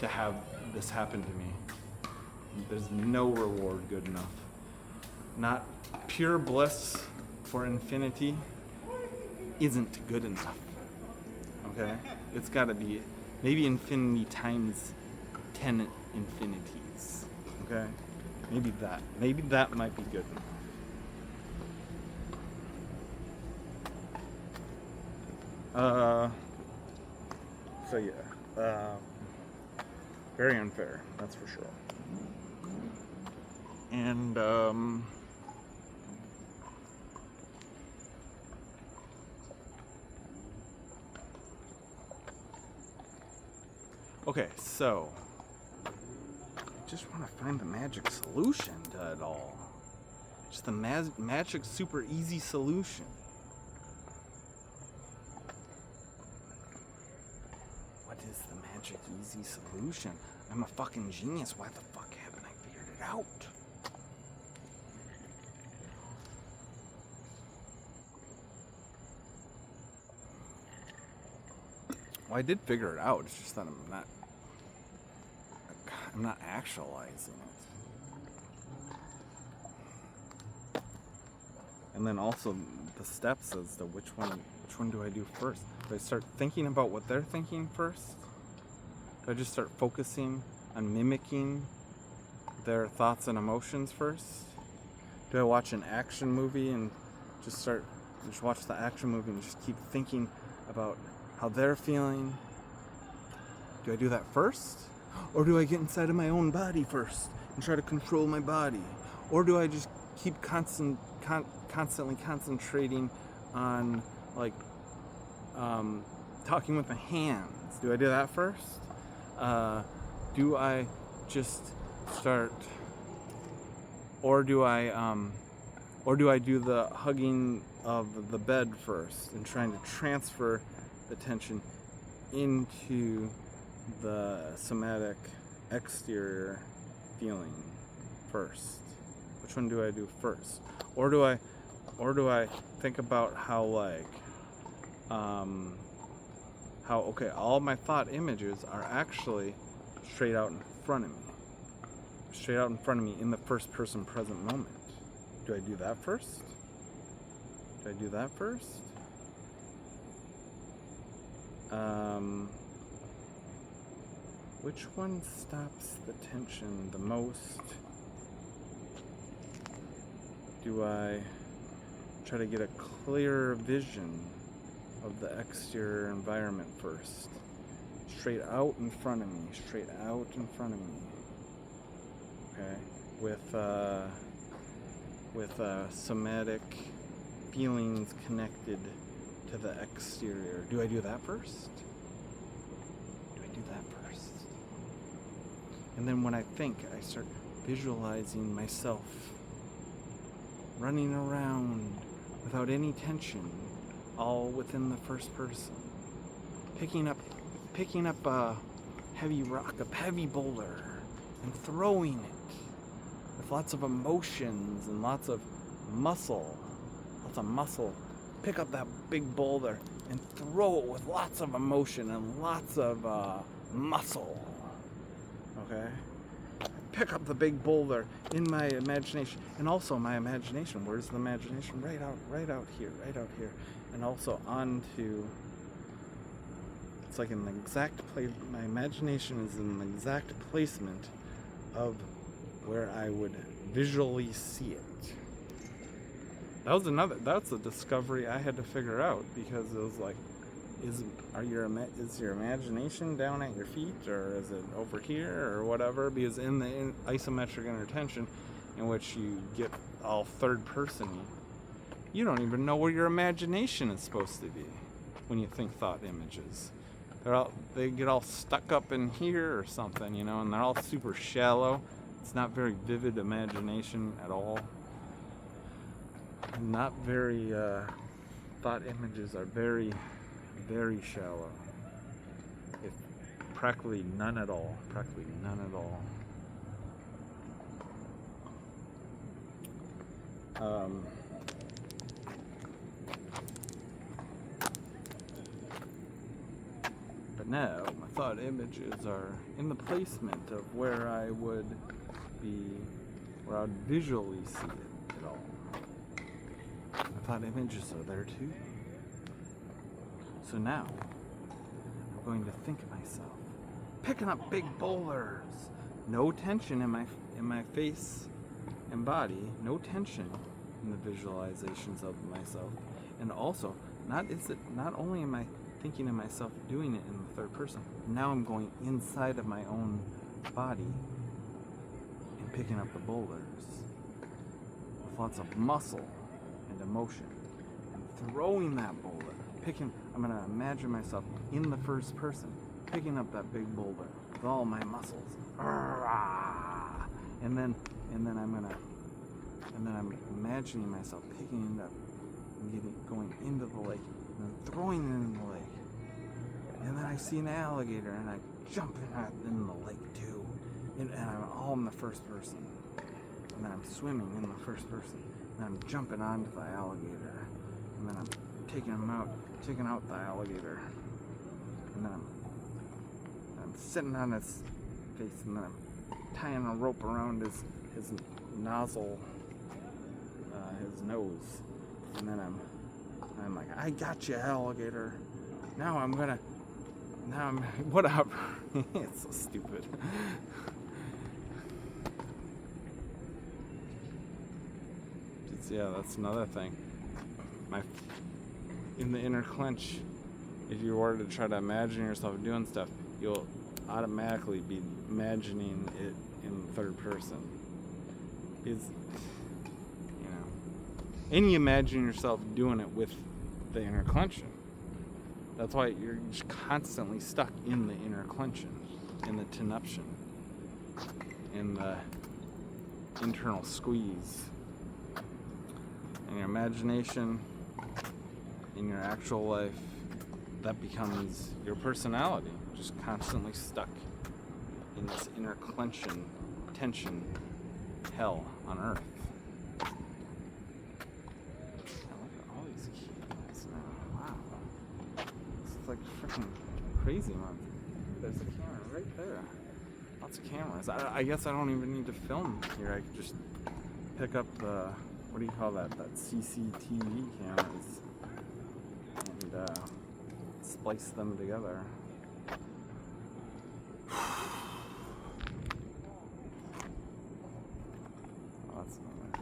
Speaker 2: have this happen to me. There's no reward good enough. Not pure bliss for infinity isn't good enough. Okay? It's gotta be maybe infinity times 10 infinities. Okay? Maybe that might be good enough. So yeah, very unfair, that's for sure. And okay, so I just want to find the magic solution to it all. Just the magic super easy solution. What is the magic easy solution? I'm a fucking genius. Why the fuck haven't I figured it out? Well, I did figure it out. It's just that I'm not actualizing it. And then also the steps as to which one do I do first? Do I start thinking about what they're thinking first? Do I just start focusing on mimicking their thoughts and emotions first? Do I watch an action movie and just watch the action movie and just keep thinking about how they're feeling? Do I do that first? Or do I get inside of my own body first and try to control my body? Or do I just keep constantly concentrating on talking with my hands? Do I do that first? Do I just start, or do I do the hugging of the bed first and trying to transfer the tension into the somatic exterior feeling first? Which one do I do first? Or do I think about how all my thought images are actually straight out in front of me in the first person present moment? Do I do that first? Which one stops the tension the most? Do I try to get a clearer vision of the exterior environment first? Straight out in front of me. Okay? With somatic feelings connected to the exterior. Do I do that first? And then when I think, I start visualizing myself running around without any tension, all within the first person. Picking up a heavy rock, a heavy boulder, and throwing it with lots of emotions and lots of muscle. Pick up that big boulder and throw it with lots of emotion and lots of muscle. Okay? Pick up the big boulder in my imagination, and also my imagination. Where's the imagination? Right out here. And also onto, it's like in the exact place, my imagination is in the exact placement of where I would visually see it. That's a discovery I had to figure out, because it was like, is your imagination down at your feet, or is it over here, or whatever? Because in the isometric inattention, in which you get all third person, you don't even know where your imagination is supposed to be when you think thought images. They get all stuck up in here or something, and they're all super shallow. It's not very vivid imagination at all. Not very, thought images are very, very shallow. If practically none at all. But now, my thought images are in the placement of where I would visually see it at all. My thought images are there too. So now, I'm going to think of myself picking up big boulders. No tension in my face and body. No tension in the visualizations of myself. And also, not only am I thinking of myself doing it in the third person, now I'm going inside of my own body and picking up the boulders with lots of muscle and emotion, and throwing that boulder. I'm gonna imagine myself in the first person, picking up that big boulder with all my muscles, and then I'm imagining myself picking it up and going into the lake, and then throwing it in the lake, and then I see an alligator and I jump in the lake too, and I'm all in the first person, and then I'm swimming in the first person, and I'm jumping onto the alligator, and then I'm taking out the alligator, and then I'm sitting on his face, and then I'm tying a rope around his nozzle, his nose, and then I'm like, I got you, alligator. Now I'm whatever. It's so stupid. Yeah, that's another thing. In the inner clench, if you were to try to imagine yourself doing stuff, you'll automatically be imagining it in third person. And you imagine yourself doing it with the inner clenching. That's why you're just constantly stuck in the inner clenching, in the tenuption, in the internal squeeze. In your imagination, in your actual life, that becomes your personality, just constantly stuck in this inner clenching, tension, hell on earth. Look at all these keys now. Wow. It's like freaking crazy, man. There's a camera right there. Lots of cameras. I guess I don't even need to film here. I could just pick up the, what do you call that? That CCTV cameras. And splice them together. Oh, that's not right.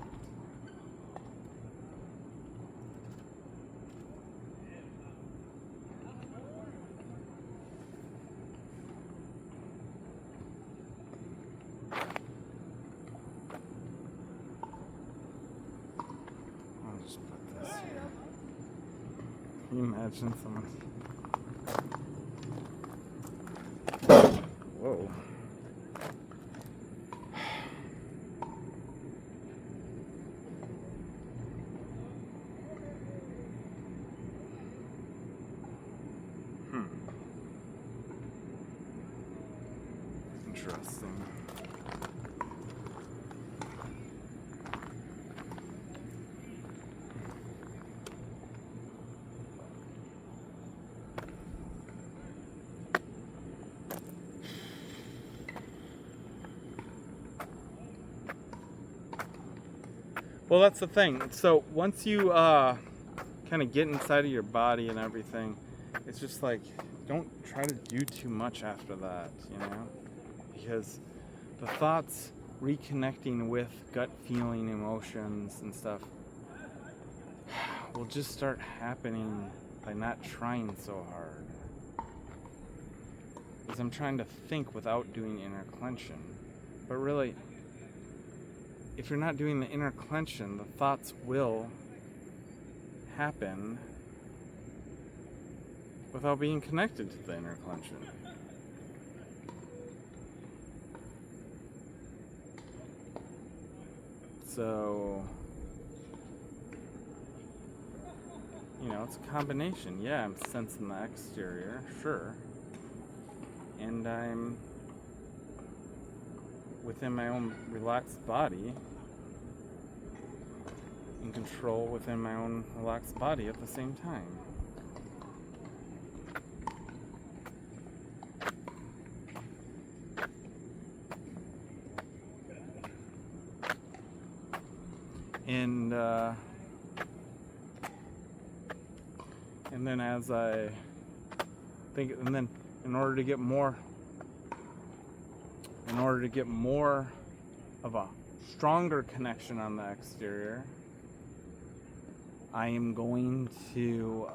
Speaker 2: I'll just put this here. Can you imagine someone? Whoa. Interesting. Well, that's the thing. So once you kind of get inside of your body and everything, it's just like, don't try to do too much after that, because the thoughts reconnecting with gut feeling, emotions and stuff, will just start happening by not trying so hard. Because I'm trying to think without doing inner clenching. But really, if you're not doing the inner clenching, the thoughts will happen without being connected to the inner clenching. So, you know, it's a combination. Yeah, I'm sensing the exterior, sure. And I'm within my own relaxed body, in control within my own relaxed body at the same time. And then as I think, and then in order to get more of a stronger connection on the exterior, I am going to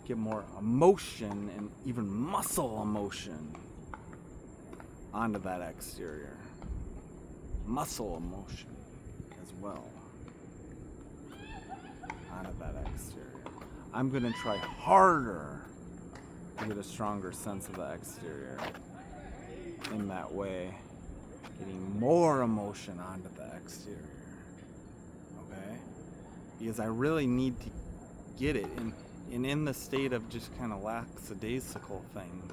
Speaker 2: get more emotion and even muscle emotion onto that exterior. Muscle emotion as well onto that exterior. I'm going to try harder to get a stronger sense of the exterior in that way, getting more emotion onto the exterior. Okay? Because I really need to get it. And in the state of just kind of lackadaisical thing,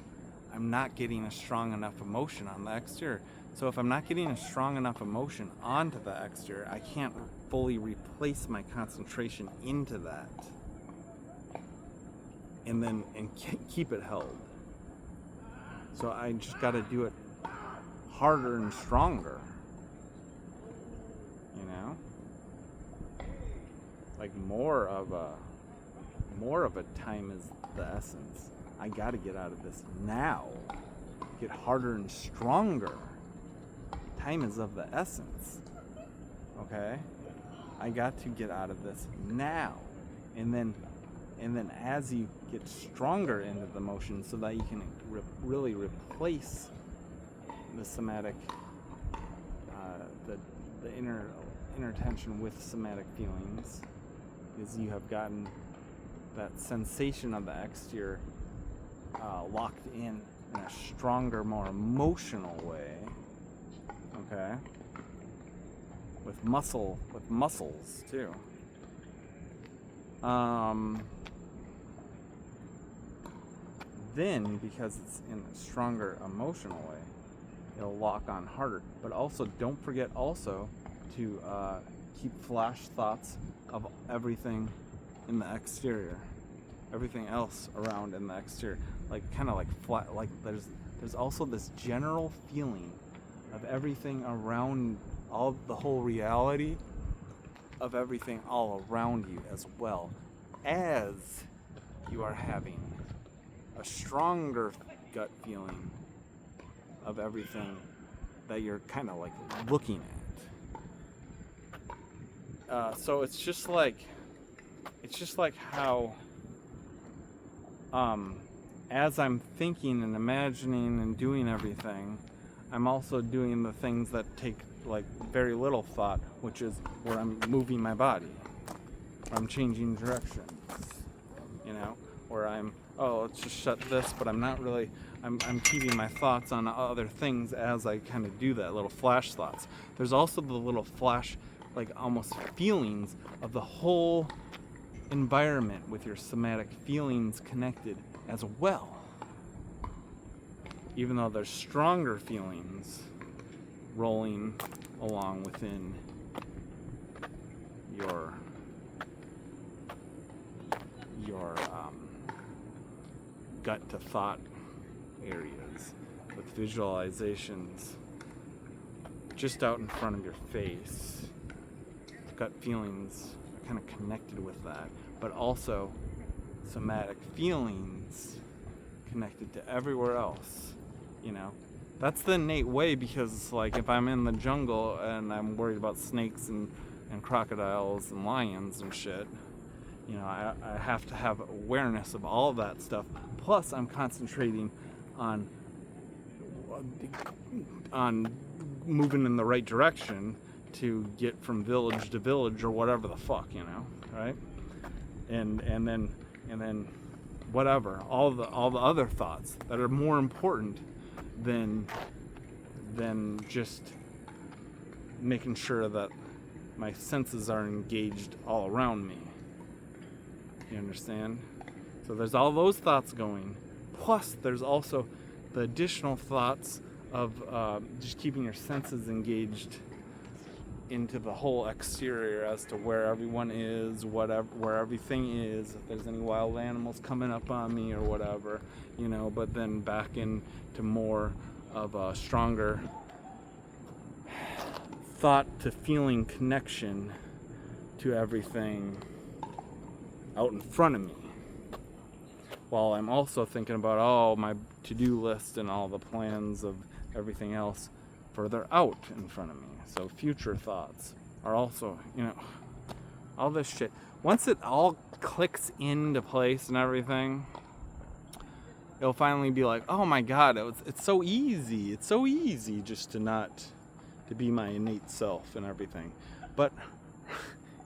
Speaker 2: I'm not getting a strong enough emotion on the exterior. So if I'm not getting a strong enough emotion onto the exterior, I can't fully replace my concentration into that and keep it held. So I just got to do it harder and stronger, you know, like more of a time is the essence. I got to get out of this now, get harder and stronger. Time is of the essence. Okay, I got to get out of this now, and then as you get stronger into the motion, so that you can really replace the somatic, the inner tension with somatic feelings, is you have gotten that sensation of the exterior locked in a stronger, more emotional way. Okay, with muscles too. Then, because it's in a stronger emotional way, it'll lock on harder. But also, don't forget also to keep flash thoughts of everything in the exterior, everything else around in the exterior, like kind of like flat. Like there's also this general feeling of everything around, the whole reality of everything all around you, as well as you are having a stronger gut feeling of everything that you're kind of like looking at. So it's just like how as I'm thinking and imagining and doing everything, I'm also doing the things that take like very little thought, which is where I'm moving my body, I'm changing directions, you know, where let's just shut this, but I'm not really, I'm keeping my thoughts on other things as I kind of do that, little flash thoughts. There's also the little flash, like almost feelings of the whole environment with your somatic feelings connected as well. Even though there's stronger feelings rolling along within your gut to thought areas, with visualizations just out in front of your face. Gut feelings are kind of connected with that, but also somatic feelings connected to everywhere else, you know. That's the innate way, because like if I'm in the jungle and I'm worried about snakes and and crocodiles and lions and shit. You know, I have to have awareness of all of that stuff. Plus, I'm concentrating on moving in the right direction to get from village to village or whatever the fuck, you know, right? And then whatever, all the other thoughts that are more important than just making sure that my senses are engaged all around me. You understand? So there's all those thoughts going. Plus, there's also the additional thoughts of just keeping your senses engaged into the whole exterior as to where everyone is, where everything is, if there's any wild animals coming up on me or whatever, you know, but then back into more of a stronger thought to feeling connection to everything out in front of me, while I'm also thinking about my to-do list and all the plans of everything else further out in front of me. So future thoughts are also, you know, all this shit. Once it all clicks into place and everything, it'll finally be like, oh my god, it's so easy. It's so easy just to be my innate self and everything. But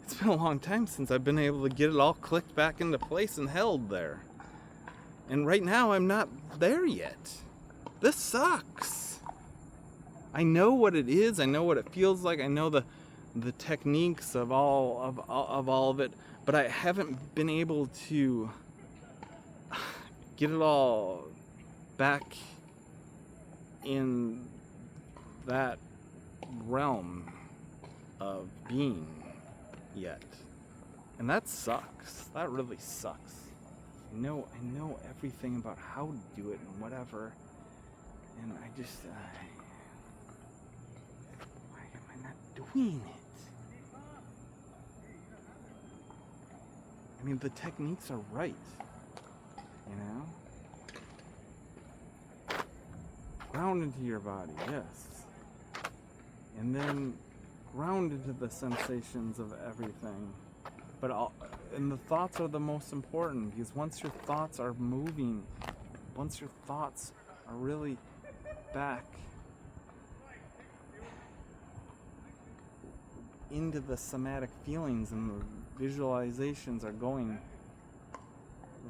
Speaker 2: it's been a long time since I've been able to get it all clicked back into place and held there. And right now I'm not there yet. This sucks. I know what it is. I know what it feels like. I know the techniques of all of it, but I haven't been able to get it all back in that realm of being yet. And that sucks. That really sucks. I know everything about how to do it and whatever, and I just why am I not doing it? I mean, the techniques are right, you know? Ground into your body, yes. And then ground into the sensations of everything. And the thoughts are the most important, because once your thoughts are moving, once your thoughts are really back into the somatic feelings and the visualizations are going,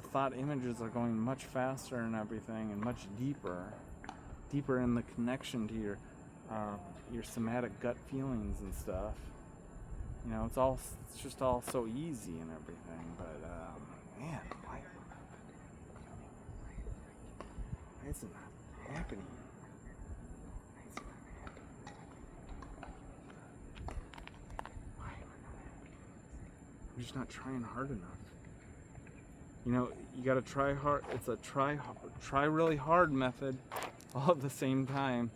Speaker 2: the thought images are going much faster and everything, and much deeper in the connection to your somatic gut feelings and stuff. You know, it's just all so easy and everything, but man, why is it not happening? I'm just not trying hard enough. You know, you gotta try hard. It's a try really hard method, all at the same time.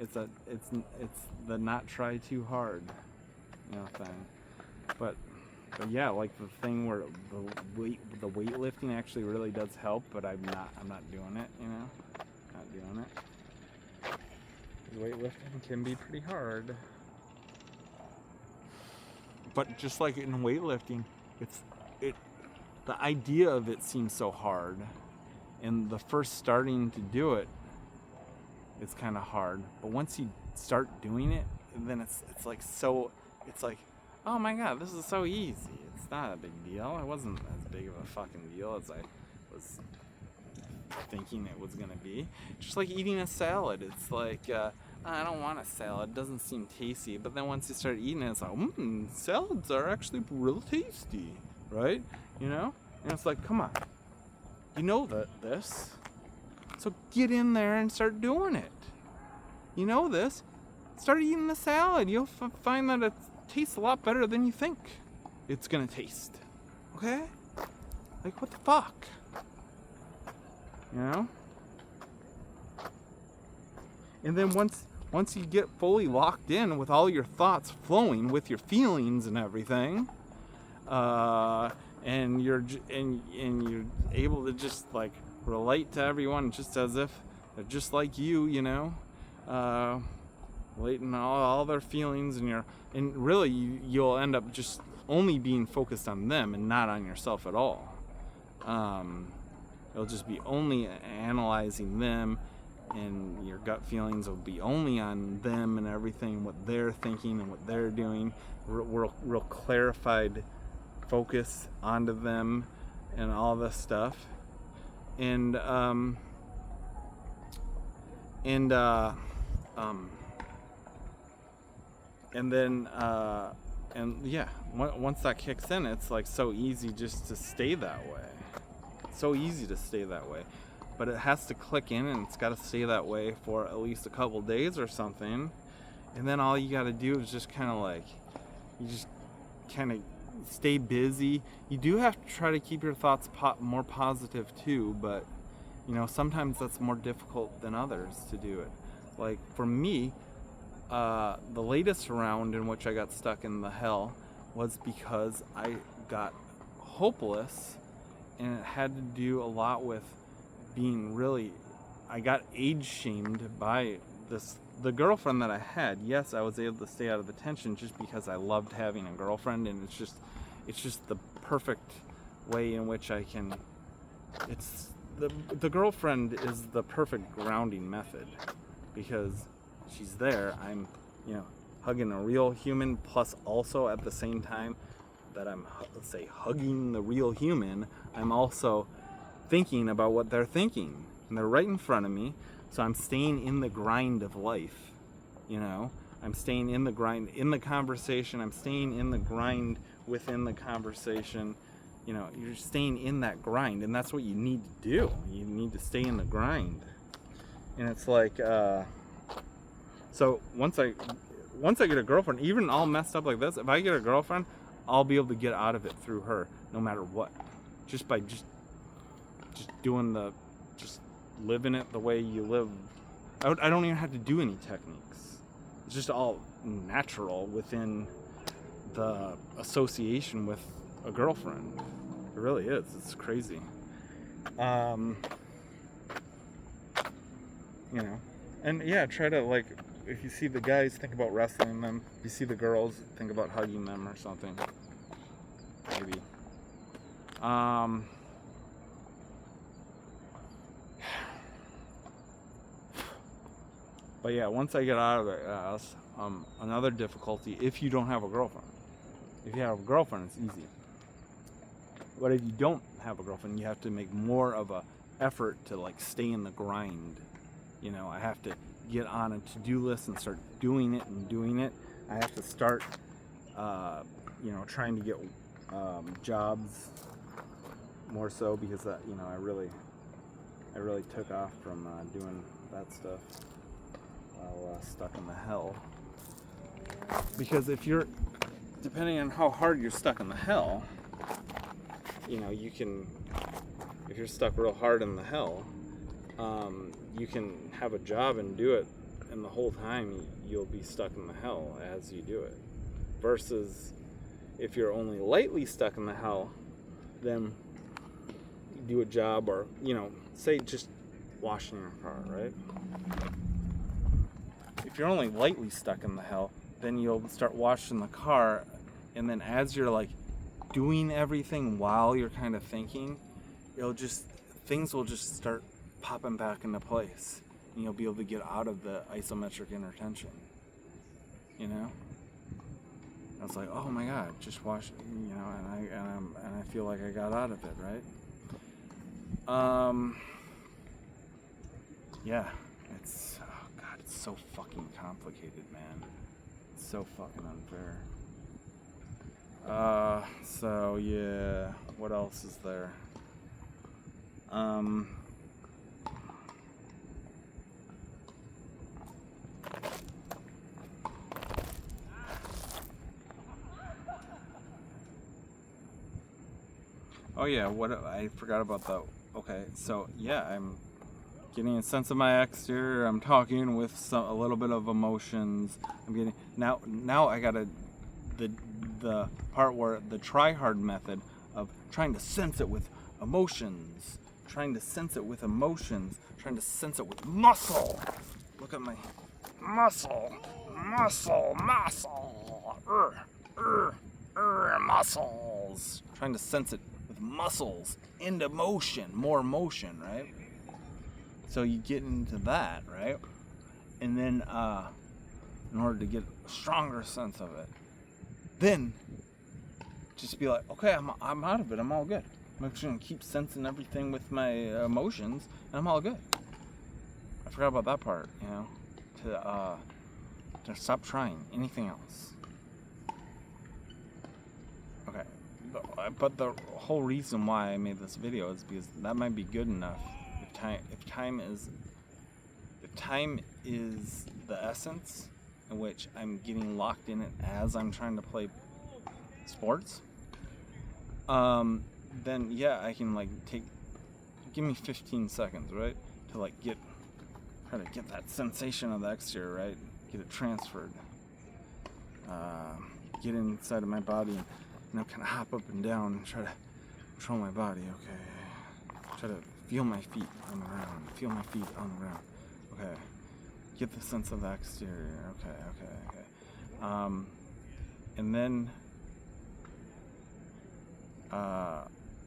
Speaker 2: It's the not try too hard, you know, thing. But yeah, like the thing where the weightlifting actually really does help, but I'm not doing it, you know, not doing it. Weightlifting can be pretty hard. But just like in weightlifting, the idea of it seems so hard, and the first starting to do it is kind of hard. But once you start doing it, then it's like, oh my god, this is so easy. It's not a big deal. It wasn't as big of a fucking deal as I was thinking it was gonna be. Just like eating a salad. It's like, I don't want a salad. It doesn't seem tasty. But then once you start eating it, it's like, salads are actually real tasty, right? You know? And it's like, come on. You know this. So get in there and start doing it. You know this. Start eating the salad. You'll find that it tastes a lot better than you think it's gonna taste. Okay? Like, what the fuck? You know? And then once you get fully locked in with all your thoughts flowing with your feelings and everything, and you're able to just like relate to everyone just as if they're just like you know, relating all their feelings, and really you'll end up just only being focused on them and not on yourself at all. It'll just be only analyzing them, and your gut feelings will be only on them and everything, what they're thinking and what they're doing. Real clarified focus onto them and all this stuff. And once that kicks in, it's like so easy just to stay that way. It's so easy to stay that way. But it has to click in, and it's got to stay that way for at least a couple days or something. And then all you got to do is just kind of stay busy. You do have to try to keep your thoughts more positive too, but sometimes that's more difficult than others to do it. Like for me, the latest round in which I got stuck in the hell was because I got hopeless, and it had to do a lot with I got age shamed by the girlfriend that I had. Yes, I was able to stay out of the tension just because I loved having a girlfriend, and it's just the perfect way in which I can. It's the girlfriend is the perfect grounding method, because she's there. I'm, hugging a real human, plus also at the same time that I'm, hugging the real human, I'm also thinking about what they're thinking, and they're right in front of me. So I'm staying in the grind of life. I'm staying in the grind in the conversation. I'm staying in the grind within the conversation. You're staying in that grind, and that's what you need to do. You need to stay in the grind. And it's like, so once I get a girlfriend, even all messed up like this, if I get a girlfriend, I'll be able to get out of it through her, no matter what, just by just living it the way you live. I don't even have to do any techniques. It's just all natural within the association with a girlfriend. It really is. It's crazy. And yeah, try to, if you see the guys, think about wrestling them. If you see the girls, think about hugging them or something. Maybe. But yeah, once I get out of it, another difficulty, if you don't have a girlfriend. If you have a girlfriend, it's easy. But if you don't have a girlfriend, you have to make more of a effort to stay in the grind. I have to get on a to-do list and start doing it. I have to start, trying to get jobs more so, because I really took off from doing that stuff while stuck in the hell. Because depending on how hard you're stuck in the hell, you can, if you're stuck real hard in the hell, you can have a job and do it, and the whole time you'll be stuck in the hell as you do it. Versus if you're only lightly stuck in the hell, then you do a job, or say just washing your car, right? If you're only lightly stuck in the hell, then you'll start washing the car, and then as you're doing everything while you're kind of thinking, things will just start popping back into place, and you'll be able to get out of the isometric inner tension. I was like, oh my God, just wash, and I feel like I got out of it, right? Yeah, it's so fucking complicated, man. It's so fucking unfair. So yeah, what else is there? Oh yeah, I forgot about that. Okay, so yeah, I'm getting a sense of my exterior. I'm talking with a little bit of emotions. I'm getting now I got the part where the try hard method of trying to sense it with emotions, trying to sense it with muscle. Look at my muscle. muscle, muscles. Trying to sense it with muscles into motion, more motion, right? So you get into that, right? And then, in order to get a stronger sense of it, then just be like, okay, I'm out of it. I'm all good. I'm actually gonna keep sensing everything with my emotions, and I'm all good. I forgot about that part, you know, to stop trying anything else. Okay, but the whole reason why I made this video is because that might be good enough. If time is the essence in which I'm getting locked in it as I'm trying to play sports, then yeah, I can like give me 15 seconds, right, to like try to get that sensation of the exterior, right, get it transferred, get inside of my body, and, you know, kind of hop up and down and try to control my body. Okay, try to feel my feet on the ground, feel my feet on the ground. Okay, get the sense of the exterior. Okay. And then,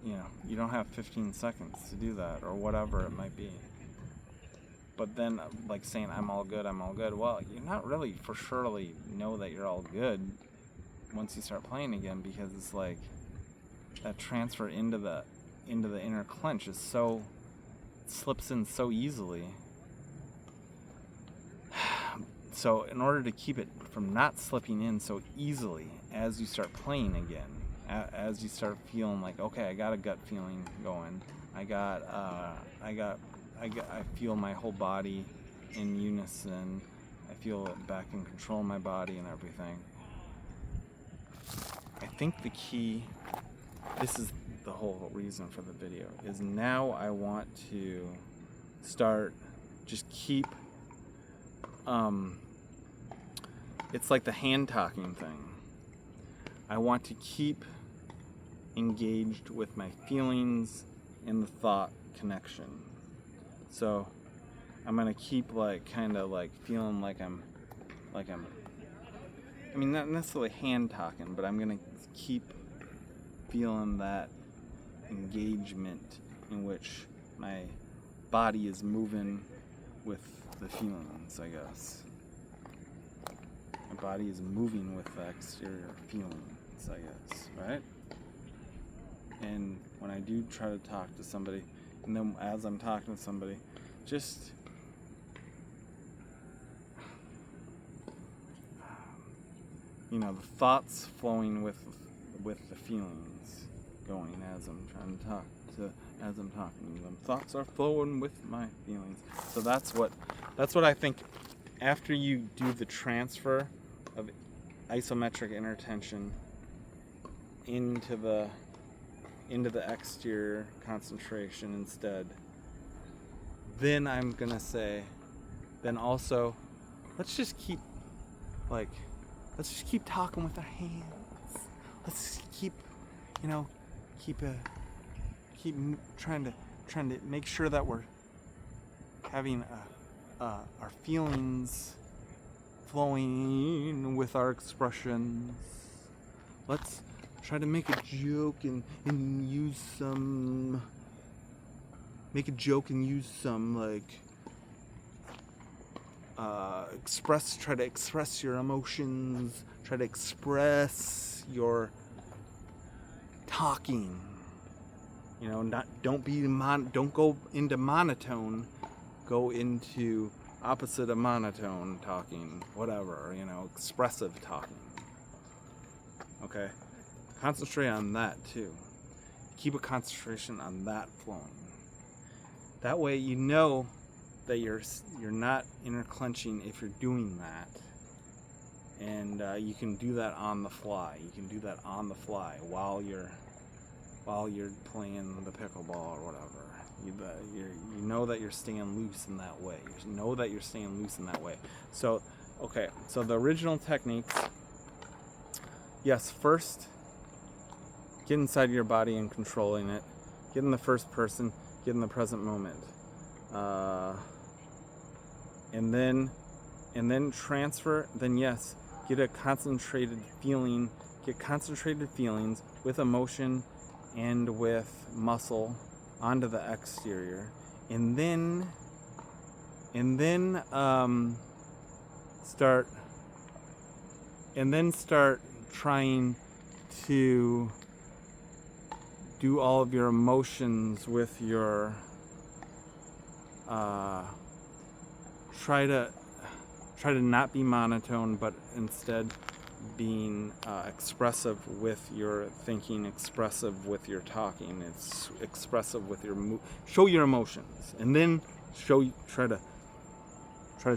Speaker 2: you know, you don't have 15 seconds to do that, or whatever it might be. But then, like saying, I'm all good, well, you're not really for surely know that you're all good once you start playing again, because it's like that transfer into the inner clench is so, it slips in so easily. So in order to keep it from not slipping in so easily as you start playing again, as you start feeling like, okay, I got a gut feeling going, I feel my whole body in unison, I feel back in control of my body and everything. I think the key, this is the whole reason for the video, is now I want to start, just keep, it's like the hand talking thing. I want to keep engaged with my feelings and the thought connection. So I'm gonna keep like kind of like feeling like I'm I mean, not necessarily hand talking, but I'm gonna keep feeling that engagement in which my body is moving with the feelings, I guess. My body is moving with the exterior feelings, I guess, right? And when I do try to talk to somebody, and then as I'm talking to somebody, just you know, the thoughts flowing with the feelings going as I'm trying to talk to, as I'm talking to them. Thoughts are flowing with my feelings. So that's what I think. After you do the transfer of isometric inner tension into the exterior concentration instead, then I'm gonna say, then also let's just keep talking with our hands. Let's keep trying to make sure that we're having our feelings flowing with our expressions. Let's try to make a joke and use some like try to express your emotions, try to express your talking. You know, don't go into monotone, go into opposite of monotone talking, whatever, you know, expressive talking. Okay? Concentrate on that too. Keep a concentration on that flowing. That way you know that you're not inner clenching if you're doing that, and you can do that on the fly. You can do that on the fly while you're playing the pickleball or whatever. You know that you're staying loose in that way. You know that you're staying loose in that way. So, okay. So the original techniques. Yes, first, get inside your body and controlling it. Get in the first person. Get in the present moment. And transfer, then yes, get concentrated feelings with emotion and with muscle onto the exterior, and then start trying to do all of your emotions with your try to not be monotone, but instead being expressive with your thinking, expressive with your talking, it's expressive with your show your emotions, and then try to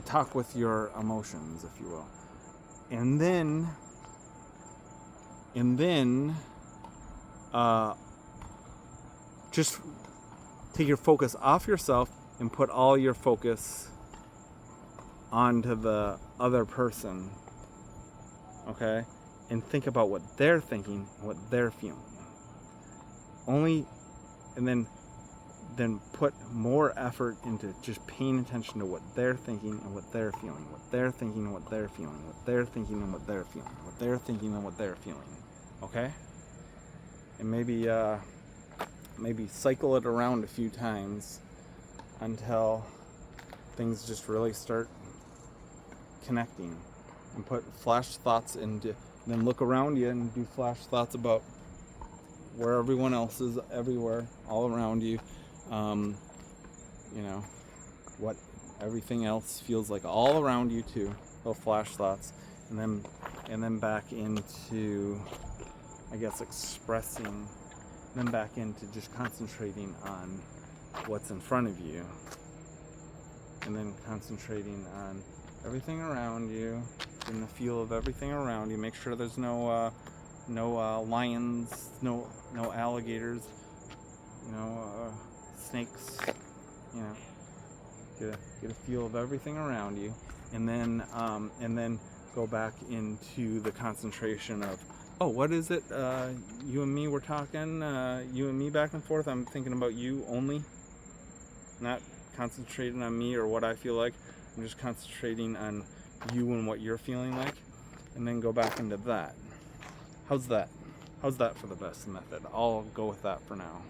Speaker 2: talk with your emotions, if you will, and then just take your focus off yourself and put all your focus onto the other person, okay? And think about what they're thinking, what they're feeling. And then put more effort into just paying attention to what they're thinking and what they're feeling, what they're thinking and what they're feeling, what they're thinking and what they're feeling, what they're thinking and what they're feeling, okay? And maybe cycle it around a few times until things just really start connecting, and put flash thoughts into, then look around you and do flash thoughts about where everyone else is, everywhere, all around you, what everything else feels like all around you too, little flash thoughts, and then back into, I guess, expressing, then back into just concentrating on what's in front of you, and then concentrating on everything around you, and the feel of everything around you. Make sure there's no lions, no alligators, snakes. Get a feel of everything around you, and then go back into the concentration of, oh, what is it? You and me were talking. You and me back and forth. I'm thinking about you only, not concentrating on me or what I feel like. I'm just concentrating on you and what you're feeling like, and then go back into that. How's that? How's that for the best method? I'll go with that for now.